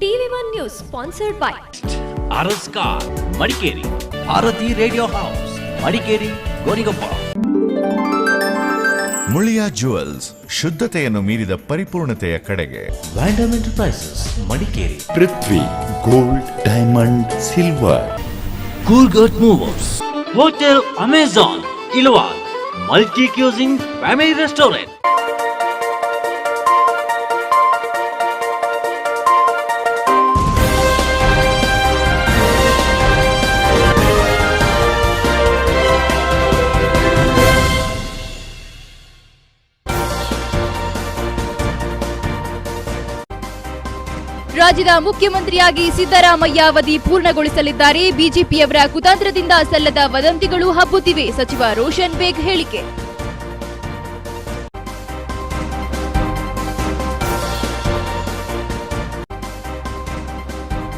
TV1 News sponsored by R S car Madikeri, Bharati radio house Madikeri, Gonikoppa. Muliya jewels, ಶುದ್ಧತೆಯನ್ನು ಮೀರಿದ ಪರಿಪೂರ್ಣತೆಯ ಕಡೆಗೆ. ವ್ಯಾಂಡಮ್ enterprises Madikeri, Prithvi gold, diamond, silver. ಕೂರ್ಗಟ್ movers, hotel Amazon Ilwal, multi cuisine family restaurant. ರಾಜ್ಯದ ಮುಖ್ಯಮಂತ್ರಿಯಾಗಿ ಸಿದ್ದರಾಮಯ್ಯ ಅವಧಿ ಪೂರ್ಣಗೊಳಿಸಲಿದ್ದಾರೆ. ಬಿಜೆಪಿಯವರ ಕುತಂತ್ರದಿಂದ ಸಲ್ಲದ ವದಂತಿಗಳು ಹಬ್ಬುತ್ತಿವೆ. ಸಚಿವ ರೋಷನ್ ಬೇಗ್ ಹೇಳಿಕೆ.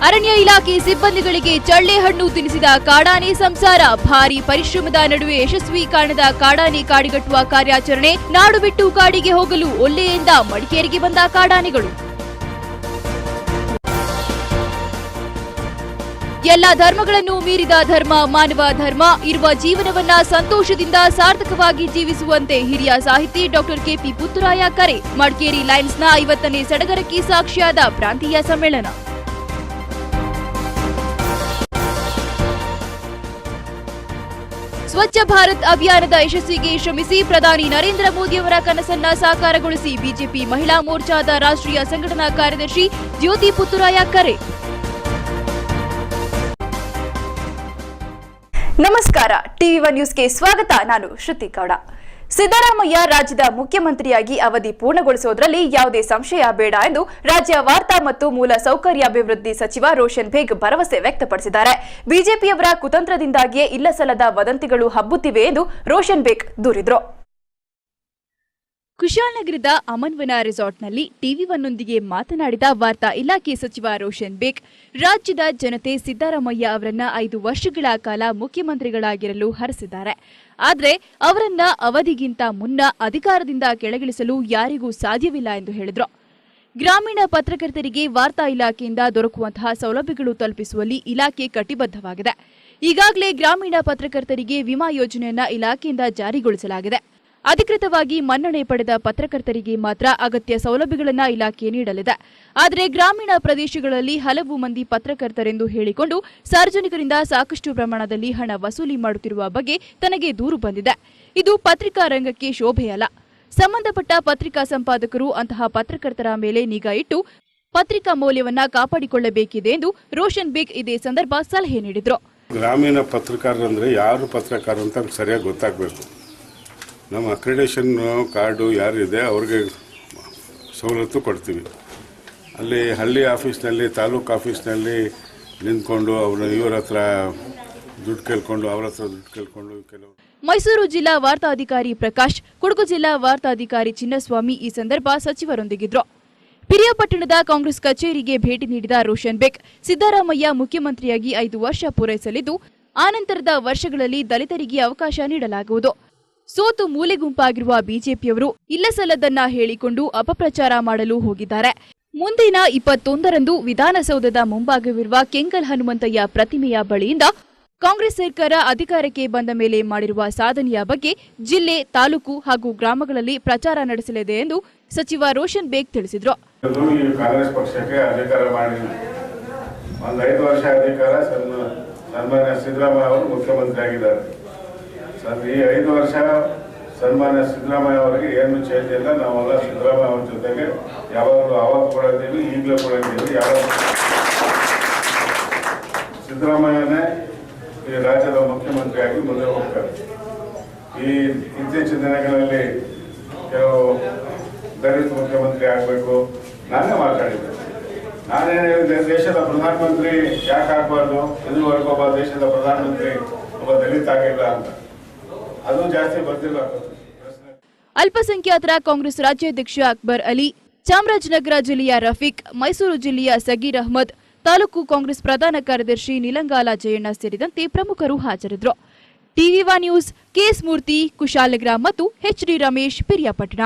ಅರಣ್ಯ ಇಲಾಖೆ ಸಿಬ್ಬಂದಿಗಳಿಗೆ ಚಳ್ಳೆ ಹಣ್ಣು ತಿನ್ನಿಸಿದ ಕಾಡಾನೆ ಸಂಸಾರ. ಭಾರೀ ಪರಿಶ್ರಮದ ನಡುವೆ ಯಶಸ್ವಿ ಕಾಣದ ಕಾಡಾನೆ ಕಾಡಿಗಟ್ಟುವ ಕಾರ್ಯಾಚರಣೆ. ನಾಡು ಬಿಟ್ಟು ಕಾಡಿಗೆ ಹೋಗಲು ಒಲ್ಲೆಯಿಂದ ಮಡಿಕೇರಿಗೆ ಬಂದ ಕಾಡಾನೆಗಳು. ಎಲ್ಲ ಧರ್ಮಗಳನ್ನು ಮೀರಿದ ಧರ್ಮ ಮಾನವ ಧರ್ಮ. ಇರುವ ಜೀವನವನ್ನ ಸಂತೋಷದಿಂದ ಸಾರ್ಥಕವಾಗಿ ಜೀವಿಸುವಂತೆ ಹಿರಿಯ ಸಾಹಿತಿ ಡಾಕ್ಟರ್ ಕೆಪಿ ಪುತ್ತೂರಾಯ ಕರೆ. ಮಡಿಕೇರಿ ಲಯನ್ಸ್ನ 50ನೇ ಸಡಗರಕ್ಕೆ ಸಾಕ್ಷಿಯಾದ ಪ್ರಾಂತೀಯ ಸಮ್ಮೇಳನ. ಸ್ವಚ್ಛ ಭಾರತ್ ಅಭಿಯಾನದ ಯಶಸ್ಸಿಗೆ ಶ್ರಮಿಸಿ ಪ್ರಧಾನಿ ನರೇಂದ್ರ ಮೋದಿಯವರ ಕನಸನ್ನ ಸಾಕಾರಗೊಳಿಸಿ ಬಿಜೆಪಿ ಮಹಿಳಾ ಮೋರ್ಚಾದ ರಾಷ್ಟ್ರೀಯ ಸಂಘಟನಾ ಕಾರ್ಯದರ್ಶಿ ಜ್ಯೋತಿ ಪುತ್ತೂರಾಯ ಕರೆ. ನಮಸ್ಕಾರ, TV1 ನ್ಯೂಸ್ಗೆ ಸ್ವಾಗತ. ನಾನು ಶ್ರುತಿ ಗೌಡ. ಸಿದ್ದರಾಮಯ್ಯ ರಾಜ್ಯದ ಮುಖ್ಯಮಂತ್ರಿಯಾಗಿ ಅವಧಿ ಪೂರ್ಣಗೊಳಿಸುವುದರಲ್ಲಿ ಯಾವುದೇ ಸಂಶಯ ಬೇಡ ಎಂದು ರಾಜ್ಯ ವಾರ್ತಾ ಮತ್ತು ಮೂಲ ಸೌಕರ್ಯಾಭಿವೃದ್ಧಿ ಸಚಿವ ರೋಷನ್ ಬೇಗ್ ಭರವಸೆ ವ್ಯಕ್ತಪಡಿಸಿದ್ದಾರೆ. ಬಿಜೆಪಿಯವರ ಕುತಂತ್ರದಿಂದಾಗಿಯೇ ಇಲ್ಲಸಲ್ಲದ ವದಂತಿಗಳು ಹಬ್ಬುತ್ತಿವೆ ಎಂದು ರೋಷನ್ ಬೇಗ್ ದೂರಿದರು. ಕುಶಾಲನಗರದ ಅಮನ್ವನ ರೆಸಾರ್ಟ್ನಲ್ಲಿ TV1ನೊಂದಿಗೆ ಮಾತನಾಡಿದ ವಾರ್ತಾ ಇಲಾಖೆ ಸಚಿವ ರೋಷನ್ ಬೇಗ್, ರಾಜ್ಯದ ಜನತೆ ಸಿದ್ದರಾಮಯ್ಯ ಅವರನ್ನ 5 ವರ್ಷಗಳ ಕಾಲ ಮುಖ್ಯಮಂತ್ರಿಗಳಾಗಿರಲು ಹರಸಿದ್ದಾರೆ. ಆದರೆ ಅವರನ್ನ ಅವಧಿಗಿಂತ ಮುನ್ನ ಅಧಿಕಾರದಿಂದ ಕೆಳಗಿಳಿಸಲು ಯಾರಿಗೂ ಸಾಧ್ಯವಿಲ್ಲ ಎಂದು ಹೇಳಿದರು. ಗ್ರಾಮೀಣ ಪತ್ರಕರ್ತರಿಗೆ ವಾರ್ತಾ ಇಲಾಖೆಯಿಂದ ದೊರಕುವಂತಹ ಸೌಲಭ್ಯಗಳು ತಲುಪಿಸುವಲ್ಲಿ ಇಲಾಖೆ ಕಟಿಬದ್ಧವಾಗಿದೆ. ಈಗಾಗಲೇ ಗ್ರಾಮೀಣ ಪತ್ರಕರ್ತರಿಗೆ ವಿಮಾ ಯೋಜನೆಯನ್ನ ಇಲಾಖೆಯಿಂದ ಜಾರಿಗೊಳಿಸಲಾಗಿದೆ. ಅಧಿಕೃತವಾಗಿ ಮನ್ನಣೆ ಪಡೆದ ಪತ್ರಕರ್ತರಿಗೆ ಮಾತ್ರ ಅಗತ್ಯ ಸೌಲಭ್ಯಗಳನ್ನು ಇಲಾಖೆ ನೀಡಲಿದೆ. ಆದರೆ ಗ್ರಾಮೀಣ ಪ್ರದೇಶಗಳಲ್ಲಿ ಹಲವು ಮಂದಿ ಪತ್ರಕರ್ತರೆಂದು ಹೇಳಿಕೊಂಡು ಸಾರ್ವಜನಿಕರಿಂದ ಸಾಕಷ್ಟು ಪ್ರಮಾಣದಲ್ಲಿ ಹಣ ವಸೂಲಿ ಮಾಡುತ್ತಿರುವ ಬಗ್ಗೆ ತನಗೆ ದೂರು ಬಂದಿದೆ. ಇದು ಪತ್ರಿಕಾ ರಂಗಕ್ಕೆ ಶೋಭೆಯಲ್ಲ. ಸಂಬಂಧಪಟ್ಟ ಪತ್ರಿಕಾ ಸಂಪಾದಕರು ಅಂತಹ ಪತ್ರಕರ್ತರ ಮೇಲೆ ನಿಗಾ ಇಟ್ಟು ಪತ್ರಿಕಾ ಮೌಲ್ಯವನ್ನ ಕಾಪಾಡಿಕೊಳ್ಳಬೇಕಿದೆ ಎಂದು ರೋಷನ್ ಬೇಗ್ ಇದೇ ಸಂದರ್ಭ ಸಲಹೆ ನೀಡಿದರು. ಗ್ರಾಮೀಣ ಪತ್ರಕಾರರಂದ್ರೆ ಯಾರು ಪತ್ರಕಾರ ಅಂತ ಸರಿಯಾಗಿ ಗೊತ್ತಾಗಬೇಕು. ನಮ್ಮ ಅಕ್ರಿಡೇಷನ್ ಕಾರ್ಡು ಯಾರಿದೆ ಅವ್ರಿಗೆ ಸವಲತ್ತು ಕೊಡ್ತೀವಿ. ಅಲ್ಲಿ ಹಳ್ಳಿ ಆಫೀಸ್ನಲ್ಲಿ, ತಾಲೂಕು ಆಫೀಸ್ನಲ್ಲಿ ನಿಂತ್ಕೊಂಡು ಇವ್ರ ಹತ್ರ ದುಡ್ಡು ಕೇಳ್ಕೊಂಡು ಅವ್ರ ಹತ್ರ ದುಡ್ಡು ಕೇಳ್ಕೊಂಡು ಕೆಲವು. ಮೈಸೂರು ಜಿಲ್ಲಾ ವಾರ್ತಾಧಿಕಾರಿ ಪ್ರಕಾಶ್, ಕೊಡಗು ಜಿಲ್ಲಾ ವಾರ್ತಾಧಿಕಾರಿ ಚಿನ್ನಸ್ವಾಮಿ ಈ ಸಂದರ್ಭ ಸಚಿವರೊಂದಿಗಿದ್ರು. ಪಿರಿಯಾಪಟ್ಟಣದ ಕಾಂಗ್ರೆಸ್ ಕಚೇರಿಗೆ ಭೇಟಿ ನೀಡಿದ ರೋಷನ್ ಬೇಗ್, ಸಿದ್ದರಾಮಯ್ಯ ಮುಖ್ಯಮಂತ್ರಿಯಾಗಿ 5 ವರ್ಷ ಪೂರೈಸಲಿದ್ದು ಆನಂತರದ ವರ್ಷಗಳಲ್ಲಿ ದಲಿತರಿಗೆ ಅವಕಾಶ ನೀಡಲಾಗುವುದು. ಸೋತು ಮೂಲೆಗುಂಪಾಗಿರುವ ಬಿಜೆಪಿಯವರು ಇಲ್ಲಸಲ್ಲದನ್ನ ಹೇಳಿಕೊಂಡು ಅಪಪ್ರಚಾರ ಮಾಡಲು ಹೋಗಿದ್ದಾರೆ. ಮುಂದಿನ 21ರಂದು ವಿಧಾನಸೌಧದ ಮುಂಭಾಗವಿರುವ ಕೆಂಗಲ್ ಹನುಮಂತಯ್ಯ ಪ್ರತಿಮೆಯ ಬಳಿಯಿಂದ ಕಾಂಗ್ರೆಸ್ ಸರ್ಕಾರ ಅಧಿಕಾರಕ್ಕೆ ಬಂದ ಮೇಲೆ ಮಾಡಿರುವ ಸಾಧನೆಯ ಬಗ್ಗೆ ಜಿಲ್ಲೆ, ತಾಲೂಕು ಹಾಗೂ ಗ್ರಾಮಗಳಲ್ಲಿ ಪ್ರಚಾರ ನಡೆಸಲಿದೆ ಎಂದು ಸಚಿವ ರೋಷನ್ ಬೇಗ್ ತಿಳಿಸಿದರು. ಕಾಂಗ್ರೆಸ್ ಪಕ್ಷಕ್ಕೆ ಅಧಿಕಾರ ಮಾಡಿಲ್ಲ. ಒಂದು 5 ವರ್ಷ ಅಧಿಕಾರ ಸನ್ಮಾನ್ಯ ಸಿದ್ದರಾಮಯ್ಯ ಅವರು ಮುಖ್ಯಮಂತ್ರಿ ಆಗಿದ್ದಾರೆ. ಈ 5 ವರ್ಷ ಸನ್ಮಾನ್ಯ ಸಿದ್ದರಾಮಯ್ಯ ಅವರಿಗೆ ಏನು ಚೇಂಜ್ ಇಲ್ಲ. ನಾವೆಲ್ಲ ಸಿದ್ದರಾಮಯ್ಯ ಅವ್ರ ಜೊತೆಗೆ ಯಾವಾಗಲೂ ಆವತ್ತು ಕೂಡ ಇದ್ದೀವಿ, ಈಗಲೂ ಕೂಡ ಇದ್ದೀವಿ. ಯಾವಾಗ ಸಿದ್ದರಾಮಯ್ಯನೇ ಈ ರಾಜ್ಯದ ಮುಖ್ಯಮಂತ್ರಿಯಾಗಿ ಮುಂದೆ ಹೋಗ್ತಾರೆ. ಈ ಇತ್ತೀಚಿನ ದಿನಗಳಲ್ಲಿ ಕೆಲವು ದಲಿತ ಮುಖ್ಯಮಂತ್ರಿ ಆಗಬೇಕು ನಾನೇ ಮಾತಾಡಿದ್ದೆ. ನಾನೇನು ಹೇಳಿದೆ, ದೇಶದ ಪ್ರಧಾನಮಂತ್ರಿ ಯಾಕೆ ಆಗಬಾರ್ದು, ಇದುವರೆಗೂ ಒಬ್ಬ ದೇಶದ ಪ್ರಧಾನಮಂತ್ರಿ ಒಬ್ಬ ದಲಿತ ಆಗಿಲ್ಲ ಅಂತ. ಅದು ಜಾಸ್ತಿ ಬರ್ತಿಲ್ಲ. ಅಲ್ಪಸಂಖ್ಯಾತರ ಕಾಂಗ್ರೆಸ್ ರಾಜ್ಯಾಧ್ಯಕ್ಷ ಅಕ್ಬರ್ ಅಲಿ, ಚಾಮರಾಜನಗರ ಜಿಲ್ಲೆಯ ರಫೀಕ್, ಮೈಸೂರು ಜಿಲ್ಲೆಯ ಸಗೀರ್ ಅಹ್ಮದ್, ತಾಲೂಕು ಕಾಂಗ್ರೆಸ್ ಪ್ರಧಾನ ಕಾರ್ಯದರ್ಶಿ ನಿಲಂಗಾಲ ಜಯಣ್ಣ ಸೇರಿದಂತೆ ಪ್ರಮುಖರು ಹಾಜರಿದ್ದರು. TV1 ನ್ಯೂಸ್, ಕೆಎಸ್ ಮೂರ್ತಿ, ಕುಶಾಲನಗರ ಮತ್ತು HD ರಮೇಶ್, ಪಿರಿಯಾಪಟ್ಟಣ.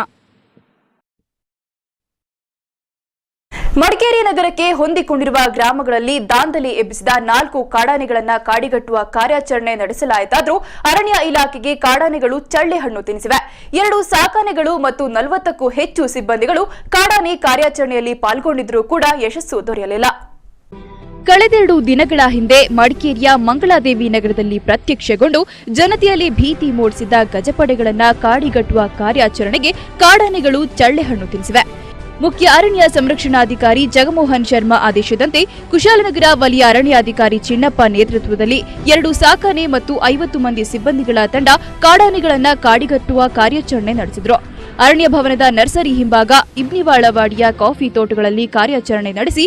ಮಡಿಕೇರಿ ನಗರಕ್ಕೆ ಹೊಂದಿಕೊಂಡಿರುವ ಗ್ರಾಮಗಳಲ್ಲಿ ದಾಂಧಲೆ ಎಬ್ಬಿಸಿದ 4 ಕಾಡಾನೆಗಳನ್ನು ಕಾಡಿಗಟ್ಟುವ ಕಾರ್ಯಾಚರಣೆ ನಡೆಸಲಾಯಿತಾದರೂ ಅರಣ್ಯ ಇಲಾಖೆಗೆ ಕಾಡಾನೆಗಳು ಚಳ್ಳೆ ಹಣ್ಣು ತಿನ್ನಿಸಿವೆ. 2 ಸಾಕಾನೆಗಳು ಮತ್ತು 40ಕ್ಕೂ ಹೆಚ್ಚು ಸಿಬ್ಬಂದಿಗಳು ಕಾಡಾನೆ ಕಾರ್ಯಾಚರಣೆಯಲ್ಲಿ ಪಾಲ್ಗೊಂಡಿದ್ದರೂ ಕೂಡ ಯಶಸ್ಸು ದೊರೆಯಲಿಲ್ಲ. ಕಳೆದೆರಡು ದಿನಗಳ ಹಿಂದೆ ಮಡಿಕೇರಿಯ ಮಂಗಳಾದೇವಿ ನಗರದಲ್ಲಿ ಪ್ರತ್ಯಕ್ಷಗೊಂಡು ಜನತೆಯಲ್ಲಿ ಭೀತಿ ಮೂಡಿಸಿದ್ದ ಗಜಪಡೆಗಳನ್ನು ಕಾಡಿಗಟ್ಟುವ ಕಾರ್ಯಾಚರಣೆಗೆ ಕಾಡಾನೆಗಳು ಚಳ್ಳೆ ಹಣ್ಣು ತಿನ್ನಿಸಿವೆ. ಮುಖ್ಯ ಅರಣ್ಯ ಸಂರಕ್ಷಣಾಧಿಕಾರಿ ಜಗಮೋಹನ್ ಶರ್ಮಾ ಆದೇಶದಂತೆ ಕುಶಾಲನಗರ ವಲಯ ಅರಣ್ಯಾಧಿಕಾರಿ ಚಿನ್ನಪ್ಪ ನೇತೃತ್ವದಲ್ಲಿ 2 ಸಾಕಾನೆ ಮತ್ತು 50 ಮಂದಿ ಸಿಬ್ಬಂದಿಗಳ ತಂಡ ಕಾಡಾನೆಗಳನ್ನು ಕಾಡಿಗಟ್ಟುವ ಕಾರ್ಯಾಚರಣೆ ನಡೆಸಿದರು. ಅರಣ್ಯ ಭವನದ ನರ್ಸರಿ ಹಿಂಭಾಗ, ಇಬ್ನಿವಾಳವಾಡಿಯ ಕಾಫಿ ತೋಟಗಳಲ್ಲಿ ಕಾರ್ಯಾಚರಣೆ ನಡೆಸಿ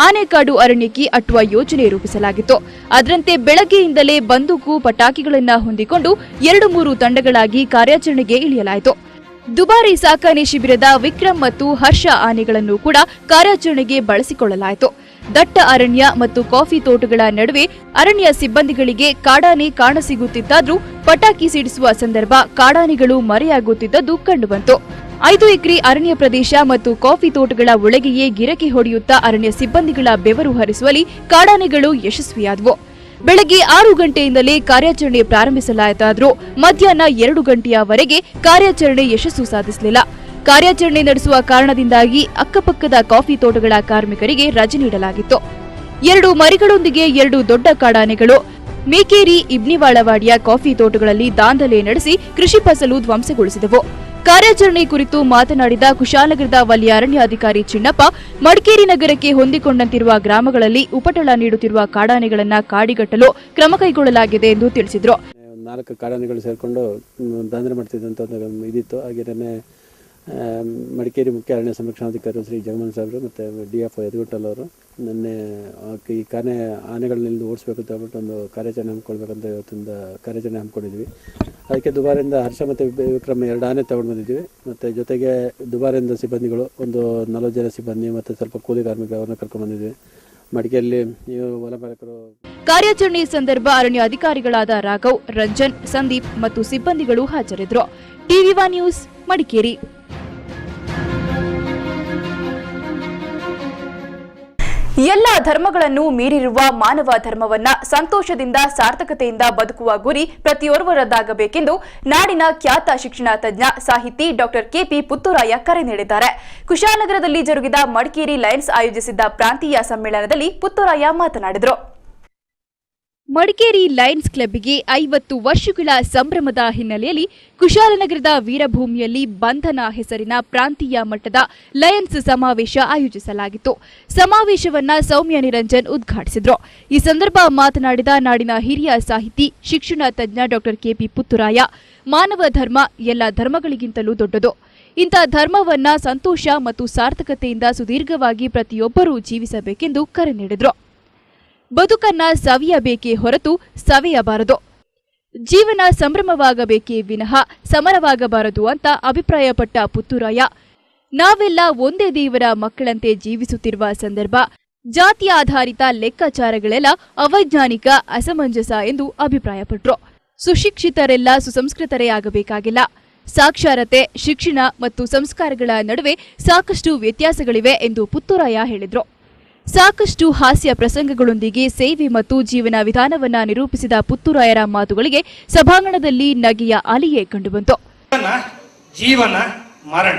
ಆನೆಕಾಡು ಅರಣ್ಯಕ್ಕೆ ಅಟ್ಟುವ ಯೋಜನೆ ರೂಪಿಸಲಾಗಿತ್ತು. ಅದರಂತೆ ಬೆಳಗ್ಗೆಯಿಂದಲೇ ಬಂದೂಕು, ಪಟಾಕಿಗಳನ್ನು ಹೊಂದಿಕೊಂಡು 2-3 ತಂಡಗಳಾಗಿ ಕಾರ್ಯಾಚರಣೆಗೆ ಇಳಿಯಲಾಯಿತು. ದುಬಾರಿ ಸಾಕಾನೆ ಶಿಬಿರದ ವಿಕ್ರಮ್ ಮತ್ತು ಹರ್ಷ ಆನೆಗಳನ್ನು ಕೂಡ ಕಾರ್ಯಾಚರಣೆಗೆ ಬಳಸಿಕೊಳ್ಳಲಾಯಿತು. ದಟ್ಟ ಅರಣ್ಯ ಮತ್ತು ಕಾಫಿ ತೋಟಗಳ ನಡುವೆ ಅರಣ್ಯ ಸಿಬ್ಬಂದಿಗಳಿಗೆ ಕಾಡಾನೆ ಕಾಣಸಿಗುತ್ತಿದ್ದಾದ್ರೂ ಪಟಾಕಿ ಸಿಡಿಸುವ ಸಂದರ್ಭ ಕಾಡಾನೆಗಳು ಮರೆಯಾಗುತ್ತಿದ್ದದ್ದು ಕಂಡುಬಂತು. 5 ಎಕರೆ ಅರಣ್ಯ ಪ್ರದೇಶ ಮತ್ತು ಕಾಫಿ ತೋಟಗಳ ಒಳಗೆಯೇ ಗಿರಕಿ ಹೊಡೆಯುತ್ತಾ ಅರಣ್ಯ ಸಿಬ್ಬಂದಿಗಳ ಬೆವರು ಹರಿಸುವಲ್ಲಿ ಕಾಡಾನೆಗಳು ಯಶಸ್ವಿಯಾದವು. ಬೆಳಗ್ಗೆ 6 ಗಂಟೆಯಿಂದಲೇ ಕಾರ್ಯಾಚರಣೆ ಪ್ರಾರಂಭಿಸಲಾಯಿತಾದರೂ ಮಧ್ಯಾಹ್ನ 2 ಗಂಟೆಯವರೆಗೆ ಕಾರ್ಯಾಚರಣೆ ಯಶಸ್ಸು ಸಾಧಿಸಲಿಲ್ಲ. ಕಾರ್ಯಾಚರಣೆ ನಡೆಸುವ ಕಾರಣದಿಂದಾಗಿ ಅಕ್ಕಪಕ್ಕದ ಕಾಫಿ ತೋಟಗಳ ಕಾರ್ಮಿಕರಿಗೆ ರಜೆ ನೀಡಲಾಗಿತ್ತು. 2 ಮರಿಗಳೊಂದಿಗೆ 2 ದೊಡ್ಡ ಕಾಡಾನೆಗಳು ಮೇಕೇರಿ, ಇಬ್ನಿವಾಳವಾಡಿಯ ಕಾಫಿ ತೋಟಗಳಲ್ಲಿ ದಾಂಧಲೆ ನಡೆಸಿ ಕೃಷಿ ಫಸಲು ಧ್ವಂಸಗೊಳಿಸಿದವು. ಕಾರ್ಯಾಚರಣೆ ಕುರಿತು ಮಾತನಾಡಿದ ಕುಶಾಲನಗರದ ವಲಯ ಅರಣ್ಯಾಧಿಕಾರಿ ಚಿನ್ನಪ್ಪ, ಮಡಿಕೇರಿ ನಗರಕ್ಕೆ ಹೊಂದಿಕೊಂಡಂತಿರುವ ಗ್ರಾಮಗಳಲ್ಲಿ ಉಪಟಳ ನೀಡುತ್ತಿರುವ ಕಾಡಾನೆಗಳನ್ನು ಕಾಡಿಗಟ್ಟಲು ಕ್ರಮ ಕೈಗೊಳ್ಳಲಾಗಿದೆ ಎಂದು ತಿಳಿಸಿದರು. 4 ಕಾಡಾನೆಗಳು ಸೇರಿಕೊಂಡು ದಾಂಧಲೆ ಮಾಡ್ತಿದ್ದಂಥ ಇದಿತ್ತು. ಹಾಗೆಯೇ ಮಡಿಕೇರಿ ಮುಖ್ಯ ಅರಣ್ಯ ಸಂರಕ್ಷಣಾಧಿಕಾರಿ ಶ್ರೀ ಜಗಮೋಹನ್ ಸಾಹೇಬರು ಮತ್ತು DFO ಯದಗುಟ್ಟಲ್ ಅವರು ನಿನ್ನೆ ಈ ಆನೆಗಳನ್ನೆಲ್ಲ ಓಡಿಸ್ಬೇಕು ಅಂತ ಹೇಳ್ಬಿಟ್ಟು ಒಂದು ಕಾರ್ಯಾಚರಣೆ ಹಮ್ಮಿಕೊಳ್ಬೇಕಂತ ಇವತ್ತಿಂದ ಕಾರ್ಯಾಚರಣೆ ಹಮ್ಮಿಕೊಂಡಿದ್ವಿ. ಅದಕ್ಕೆ ದುಬಾರಿಯಿಂದ ಹರ್ಷ ಮತ್ತು ವಿಕ್ರಮ್ 2 ಆನೆ ತಗೊಂಡು ಬಂದಿದ್ವಿ. ಮತ್ತು ಜೊತೆಗೆ ದುಬಾರಿಯಿಂದ ಸಿಬ್ಬಂದಿಗಳು ಒಂದು 40 ಜನ ಸಿಬ್ಬಂದಿ ಮತ್ತು ಸ್ವಲ್ಪ ಕೂಲಿ ಕಾರ್ಮಿಕರು ಅವ್ರನ್ನ ಕರ್ಕೊಂಡು ಬಂದಿದ್ವಿ. ಮಡಿಕೇರಿಯಲ್ಲಿ ಹೊಲಮಾಲಕರು ಕಾರ್ಯಾಚರಣೆ ಸಂದರ್ಭ ಅರಣ್ಯ ಅಧಿಕಾರಿಗಳಾದ ರಾಘವ್, ರಂಜನ್, ಸಂದೀಪ್ ಮತ್ತು ಸಿಬ್ಬಂದಿಗಳು ಹಾಜರಿದ್ದರು. TV1 news Madikeri. ಎಲ್ಲ ಧರ್ಮಗಳನ್ನು ಮೀರಿರುವ ಮಾನವ ಧರ್ಮವನ್ನ ಸಂತೋಷದಿಂದ, ಸಾರ್ಥಕತೆಯಿಂದ ಬದುಕುವ ಗುರಿ ಪ್ರತಿಯೊರ್ವರದ್ದಾಗಬೇಕೆಂದು ನಾಡಿನ ಖ್ಯಾತ ಶಿಕ್ಷಣ ತಜ್ಞ, ಸಾಹಿತಿ ಡಾಕ್ಟರ್ KP ಪುತ್ತೂರಾಯ ಕರೆ ನೀಡಿದ್ದಾರೆ. ಕುಶಾಲನಗರದಲ್ಲಿ ಜರುಗಿದ ಮಡಿಕೇರಿ ಲಯನ್ಸ್ ಆಯೋಜಿಸಿದ್ದ ಪ್ರಾಂತೀಯ ಸಮ್ಮೇಳನದಲ್ಲಿ ಪುತ್ತೂರಾಯ ಮಾತನಾಡಿದರು. ಮಡಿಕೇರಿ ಲಯನ್ಸ್ ಕ್ಲಬ್ಗೆ 50 ವರ್ಷಗಳ ಸಂಭ್ರಮದ ಹಿನ್ನೆಲೆಯಲ್ಲಿ ಕುಶಾಲನಗರದ ವೀರಭೂಮಿಯಲ್ಲಿ ಬಂಧನ ಹೆಸರಿನ ಪ್ರಾಂತೀಯ ಮಟ್ಟದ ಲಯನ್ಸ್ ಸಮಾವೇಶ ಆಯೋಜಿಸಲಾಗಿತ್ತು. ಸಮಾವೇಶವನ್ನ ಸೌಮ್ಯ ನಿರಂಜನ್ ಉದ್ಘಾಟಿಸಿದರು. ಈ ಸಂದರ್ಭ ಮಾತನಾಡಿದ ನಾಡಿನ ಹಿರಿಯ ಸಾಹಿತಿ, ಶಿಕ್ಷಣ ತಜ್ಞ ಡಾಕ್ಟರ್ KP ಪುತ್ತೂರಾಯ, ಮಾನವ ಧರ್ಮ ಎಲ್ಲ ಧರ್ಮಗಳಿಗಿಂತಲೂ ದೊಡ್ಡದು. ಇಂಥ ಧರ್ಮವನ್ನ ಸಂತೋಷ ಮತ್ತು ಸಾರ್ಥಕತೆಯಿಂದ ಸುದೀರ್ಘವಾಗಿ ಪ್ರತಿಯೊಬ್ಬರೂ ಜೀವಿಸಬೇಕೆಂದು ಕರೆ ನೀಡಿದರು. ಬದುಕನ್ನ ಸವಿಯಬೇಕೇ ಹೊರತು ಸವೆಯಬಾರದು. ಜೀವನ ಸಂಭ್ರಮವಾಗಬೇಕೇ ವಿನಃ ಸಮರವಾಗಬಾರದು ಅಂತ ಅಭಿಪ್ರಾಯಪಟ್ಟ ಪುತ್ತೂರಾಯ, ನಾವೆಲ್ಲ ಒಂದೇ ದೇವರ ಮಕ್ಕಳಂತೆ ಜೀವಿಸುತ್ತಿರುವ ಸಂದರ್ಭ ಜಾತಿ ಆಧಾರಿತ ಲೆಕ್ಕಾಚಾರಗಳೆಲ್ಲ ಅವೈಜ್ಞಾನಿಕ, ಅಸಮಂಜಸ ಎಂದು ಅಭಿಪ್ರಾಯಪಟ್ಟರು. ಸುಶಿಕ್ಷಿತರೆಲ್ಲ ಸುಸಂಸ್ಕೃತರೇ ಆಗಬೇಕಾಗಿಲ್ಲ. ಸಾಕ್ಷರತೆ, ಶಿಕ್ಷಣ ಮತ್ತು ಸಂಸ್ಕಾರಗಳ ನಡುವೆ ಸಾಕಷ್ಟು ವ್ಯತ್ಯಾಸಗಳಿವೆ ಎಂದು ಪುತ್ತೂರಾಯ ಹೇಳಿದರು. ಸಾಕಷ್ಟು ಹಾಸ್ಯ ಪ್ರಸಂಗಗಳೊಂದಿಗೆ ಸೇವೆ ಮತ್ತು ಜೀವನ ವಿಧಾನವನ್ನ ನಿರೂಪಿಸಿದ ಪುತ್ತೂರಾಯರ ಮಾತುಗಳಿಗೆ ಸಭಾಂಗಣದಲ್ಲಿ ನಗೆಯ ಅಲೆಯೇ ಕಂಡುಬಂತು. ಜೀವನ, ಮರಣ,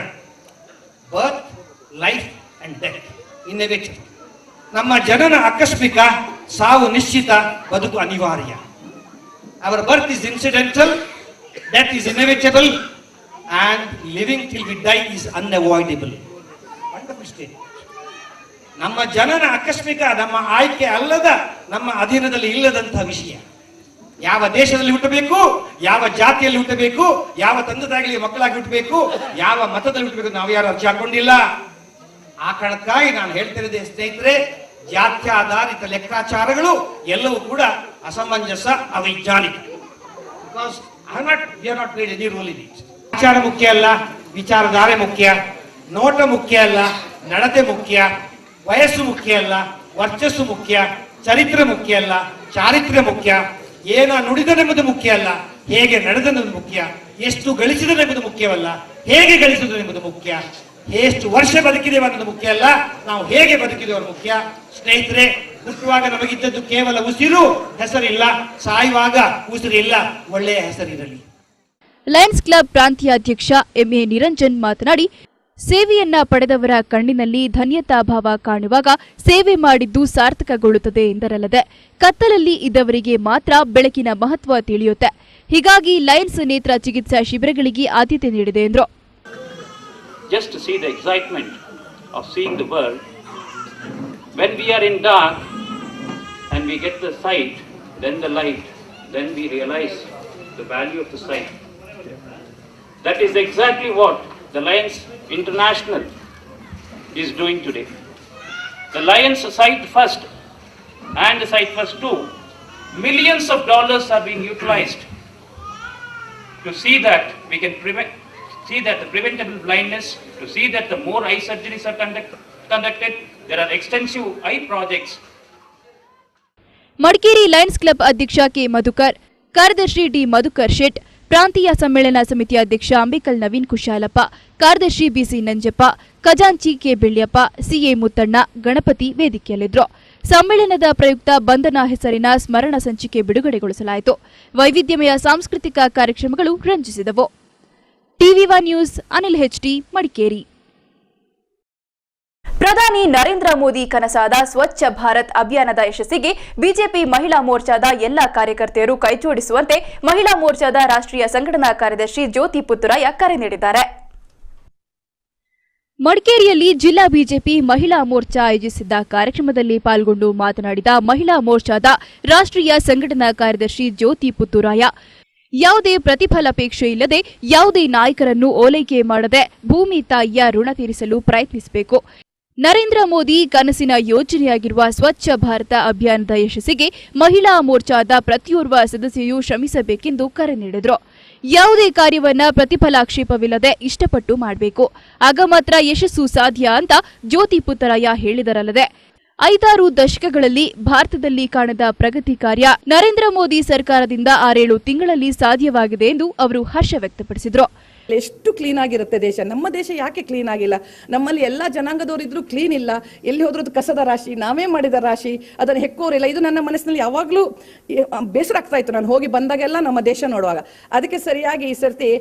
birth, life and death inevitable. ನಮ್ಮ ಜನನ ಆಕಸ್ಮಿಕ, ಸಾವು ನಿಶ್ಚಿತ, ಬದುಕು ಅನಿವಾರ್ಯ. Our birth is incidental, death is inevitable, and living till we die is unavoidable. Wonderful statement. ನಮ್ಮ ಜನನ ಆಕಸ್ಮಿಕ, ನಮ್ಮ ಆಯ್ಕೆ ಅಲ್ಲದ, ನಮ್ಮ ಅಧೀನದಲ್ಲಿ ಇಲ್ಲದಂತಹ ವಿಷಯ. ಯಾವ ದೇಶದಲ್ಲಿ ಹುಟ್ಟಬೇಕು, ಯಾವ ಜಾತಿಯಲ್ಲಿ ಹುಟ್ಟಬೇಕು, ಯಾವ ತಂದೆ ತಾಯಿಗಳಿಗೆ ಮಕ್ಕಳಾಗಿ ಹುಟ್ಟಬೇಕು, ಯಾವ ಮತದಲ್ಲಿ ಹುಟ್ಟಬೇಕು, ನಾವು ಯಾರು ಅರ್ಜಿ ಹಾಕೊಂಡಿಲ್ಲ. ಆ ಕಾರಣಕ್ಕಾಗಿ ನಾನು ಹೇಳ್ತಿರೋದೇ ಸ್ನೇಹಿತರೆ, ಜಾತ್ಯಾಧಾರಿತ ಲೆಕ್ಕಾಚಾರಗಳು ಎಲ್ಲವೂ ಕೂಡ ಅಸಮಂಜಸ, ಅವೈಜ್ಞಾನಿಕ. Because we are not played any role in it. ವಿಚಾರ ಮುಖ್ಯ ಅಲ್ಲ, ವಿಚಾರಧಾರೆ ಮುಖ್ಯ. ನೋಟ ಮುಖ್ಯ ಅಲ್ಲ, ನಡತೆ ಮುಖ್ಯ. ವಯಸ್ಸು ಮುಖ್ಯ ಅಲ್ಲ, ವರ್ಚಸ್ಸು ಮುಖ್ಯ. ಚರಿತ್ರೆ ಮುಖ್ಯ ಅಲ್ಲ, ಚಾರಿತ್ರ್ಯ ಮುಖ್ಯ. ಏನ ನುಡಿದನೆಂಬುದು ಮುಖ್ಯ ಅಲ್ಲ, ಹೇಗೆ ನಡೆದನೆಂಬುದು ಮುಖ್ಯ. ಎಷ್ಟು ಗಳಿಸಿದನೆಂಬುದು ಮುಖ್ಯವಲ್ಲ, ಹೇಗೆ ಗಳಿಸಿದನೆಂಬುದು ಮುಖ್ಯ. ಎಷ್ಟು ವರ್ಷ ಬದುಕಿದ್ದೇವೆ ಅನ್ನೋದು ಮುಖ್ಯ ಅಲ್ಲ, ನಾವು ಹೇಗೆ ಬದುಕಿದ್ದೇವೆ ಅನ್ನೋದು ಮುಖ್ಯ. ಸ್ನೇಹಿತರೆ, ಹುಟ್ಟುವಾಗ ನಮಗಿದ್ದದ್ದು ಕೇವಲ ಉಸಿರು, ಹೆಸರಿಲ್ಲ. ಸಾಯುವಾಗ ಉಸಿರಿಲ್ಲ, ಒಳ್ಳೆಯ ಹೆಸರಿರಲಿ. ಲಯನ್ಸ್ ಕ್ಲಬ್ ಪ್ರಾಂತೀಯ ಅಧ್ಯಕ್ಷ ಎಂಎ ನಿರಂಜನ್ ಮಾತನಾಡಿ, ಸೇವೆಯನ್ನ ಪಡೆದವರ ಕಣ್ಣಿನಲ್ಲಿ ಧನ್ಯತಾಭಾವ ಕಾಣುವಾಗ ಸೇವೆ ಮಾಡಿದ್ದು ಸಾರ್ಥಕಗೊಳ್ಳುತ್ತದೆ ಎಂದರಲ್ಲದೆ, ಕತ್ತಲಲ್ಲಿ ಇದ್ದವರಿಗೆ ಮಾತ್ರ ಬೆಳಕಿನ ಮಹತ್ವ ತಿಳಿಯುತ್ತೆ. ಹೀಗಾಗಿ ಲಯನ್ಸ್ ನೇತ್ರ ಚಿಕಿತ್ಸಾ ಶಿಬಿರಗಳಿಗೆ ಆದ್ಯತೆ ನೀಡಿದೆ ಎಂದರು. Just to see the excitement of seeing the world. When we are in dark and we get the sight, then the light, then we realize the value of the sight. That is exactly what the Lions International is doing today. The Lions Sight First and the Sight First 2, millions of dollars are being utilized to see that we can see that the preventable blindness, to see that the more eye surgeries are conducted, there are extensive eye projects. Madikeri Lions club ಅಧ್ಯಕ್ಷ K Madhukar, ಕಾರ್ಯದರ್ಶಿ D Madhukar set, ಪ್ರಾಂತೀಯ ಸಮ್ಮೇಳನ ಸಮಿತಿ ಅಧ್ಯಕ್ಷ ಅಂಬಿಕಲ್ ನವೀನ್ ಕುಶಾಲಪ್ಪ, ಕಾರ್ಯದರ್ಶಿ ಬಿಸಿ ನಂಜಪ್ಪ, ಖಜಾಂಚಿ K Belyappa, CA Muthanna, Ganapati ವೇದಿಕೆಯಲ್ಲಿದ್ದರು. ಸಮ್ಮೇಳನದ ಪ್ರಯುಕ್ತ ಬಂಧನ ಹೆಸರಿನ ಸ್ಮರಣ ಸಂಚಿಕೆ ಬಿಡುಗಡೆಗೊಳಿಸಲಾಯಿತು. ವೈವಿಧ್ಯಮಯ ಸಾಂಸ್ಕೃತಿಕ ಕಾರ್ಯಕ್ರಮಗಳು ರಂಜಿಸಿದವು. ಟಿವಿ1 ನ್ಯೂಸ್, ಅನಿಲ್ ಹೆಚ್ಡಿ, ಮಡಿಕೇರಿ. ಪ್ರಧಾನಿ ನರೇಂದ್ರ ಮೋದಿ ಕನಸಾದ ಸ್ವಚ್ಛ ಭಾರತ್ ಅಭಿಯಾನದ ಯಶಸ್ಸಿಗೆ ಬಿಜೆಪಿ ಮಹಿಳಾ ಮೋರ್ಚಾದ ಎಲ್ಲ ಕಾರ್ಯಕರ್ತೆಯರು ಕೈಜೋಡಿಸುವಂತೆ ಮಹಿಳಾ ಮೋರ್ಚಾದ ರಾಷ್ಟ್ರೀಯ ಸಂಘಟನಾ ಕಾರ್ಯದರ್ಶಿ ಜ್ಯೋತಿ ಪುತ್ತೂರಾಯ ಕರೆ ನೀಡಿದ್ದಾರೆ. ಮಡಿಕೇರಿಯಲ್ಲಿ ಜಿಲ್ಲಾ ಬಿಜೆಪಿ ಮಹಿಳಾ ಮೋರ್ಚಾ ಆಯೋಜಿಸಿದ್ದ ಕಾರ್ಯಕ್ರಮದಲ್ಲಿ ಪಾಲ್ಗೊಂಡು ಮಾತನಾಡಿದ ಮಹಿಳಾ ಮೋರ್ಚಾದ ರಾಷ್ಟ್ರೀಯ ಸಂಘಟನಾ ಕಾರ್ಯದರ್ಶಿ ಜ್ಯೋತಿ ಪುತ್ತೂರಾಯ, ಯಾವುದೇ ಪ್ರತಿಫಲಾಪೇಕ್ಷೆ ಇಲ್ಲದೆ ಯಾವುದೇ ನಾಯಕರನ್ನು ಓಲೈಕೆ ಮಾಡದೆ ಭೂಮಿ ತಾಯಿಯ ಋಣ ತೀರಿಸಲು ಪ್ರಯತ್ನಿಸಬೇಕು. ನರೇಂದ್ರ ಮೋದಿ ಕನಸಿನ ಯೋಜನೆಯಾಗಿರುವ ಸ್ವಚ್ಛ ಭಾರತ ಅಭಿಯಾನದ ಯಶಸ್ಸಿಗೆ ಮಹಿಳಾ ಮೋರ್ಚಾದ ಪ್ರತಿಯೋರ್ವ ಸದಸ್ಯೆಯೂ ಶ್ರಮಿಸಬೇಕೆಂದು ಕರೆ ನೀಡಿದರು. ಯಾವುದೇ ಕಾರ್ಯವನ್ನ ಪ್ರತಿಫಲಾಕ್ಷೇಪವಿಲ್ಲದೆ ಇಷ್ಟಪಟ್ಟು ಮಾಡಬೇಕು, ಆಗ ಮಾತ್ರ ಯಶಸ್ಸು ಸಾಧ್ಯ ಅಂತ ಜ್ಯೋತಿ ಪುತ್ತೂರಾಯ ಹೇಳಿದರಲ್ಲದೆ, 5-6 ದಶಕಗಳಲ್ಲಿ ಭಾರತದಲ್ಲಿ ಕಾಣದ ಪ್ರಗತಿ ಕಾರ್ಯ ನರೇಂದ್ರ ಮೋದಿ ಸರ್ಕಾರದಿಂದ 6-7 ತಿಂಗಳಲ್ಲಿ ಸಾಧ್ಯವಾಗಿದೆ ಎಂದು ಅವರು ಹರ್ಷ ವ್ಯಕ್ತಪಡಿಸಿದರು. ಎಷ್ಟು ಕ್ಲೀನ್ ಆಗಿರುತ್ತೆ ದೇಶ. ನಮ್ಮ ದೇಶ ಯಾಕೆ ಕ್ಲೀನ್ ಆಗಿಲ್ಲ? ನಮ್ಮಲ್ಲಿ ಎಲ್ಲ ಜನಾಂಗದವರಿದ್ರು ಕ್ಲೀನ್ ಇಲ್ಲ. ಎಲ್ಲಿ ಹೋದ್ರದ್ದು ಕಸದ ರಾಶಿ, ನಾವೇ ಮಾಡಿದ ರಾಶಿ, ಅದನ್ನು ಹೆಕ್ಕೋರಿಲ್ಲ. ಇದು ನನ್ನ ಮನಸ್ಸಿನಲ್ಲಿ ಯಾವಾಗಲೂ ಬೇಸರ ಆಗ್ತಾ ಇತ್ತು ನಾನು ಹೋಗಿ ಬಂದಾಗೆಲ್ಲ ನಮ್ಮ ದೇಶ ನೋಡುವಾಗ. ಅದಕ್ಕೆ ಸರಿಯಾಗಿ ಈ ಸರ್ತಿ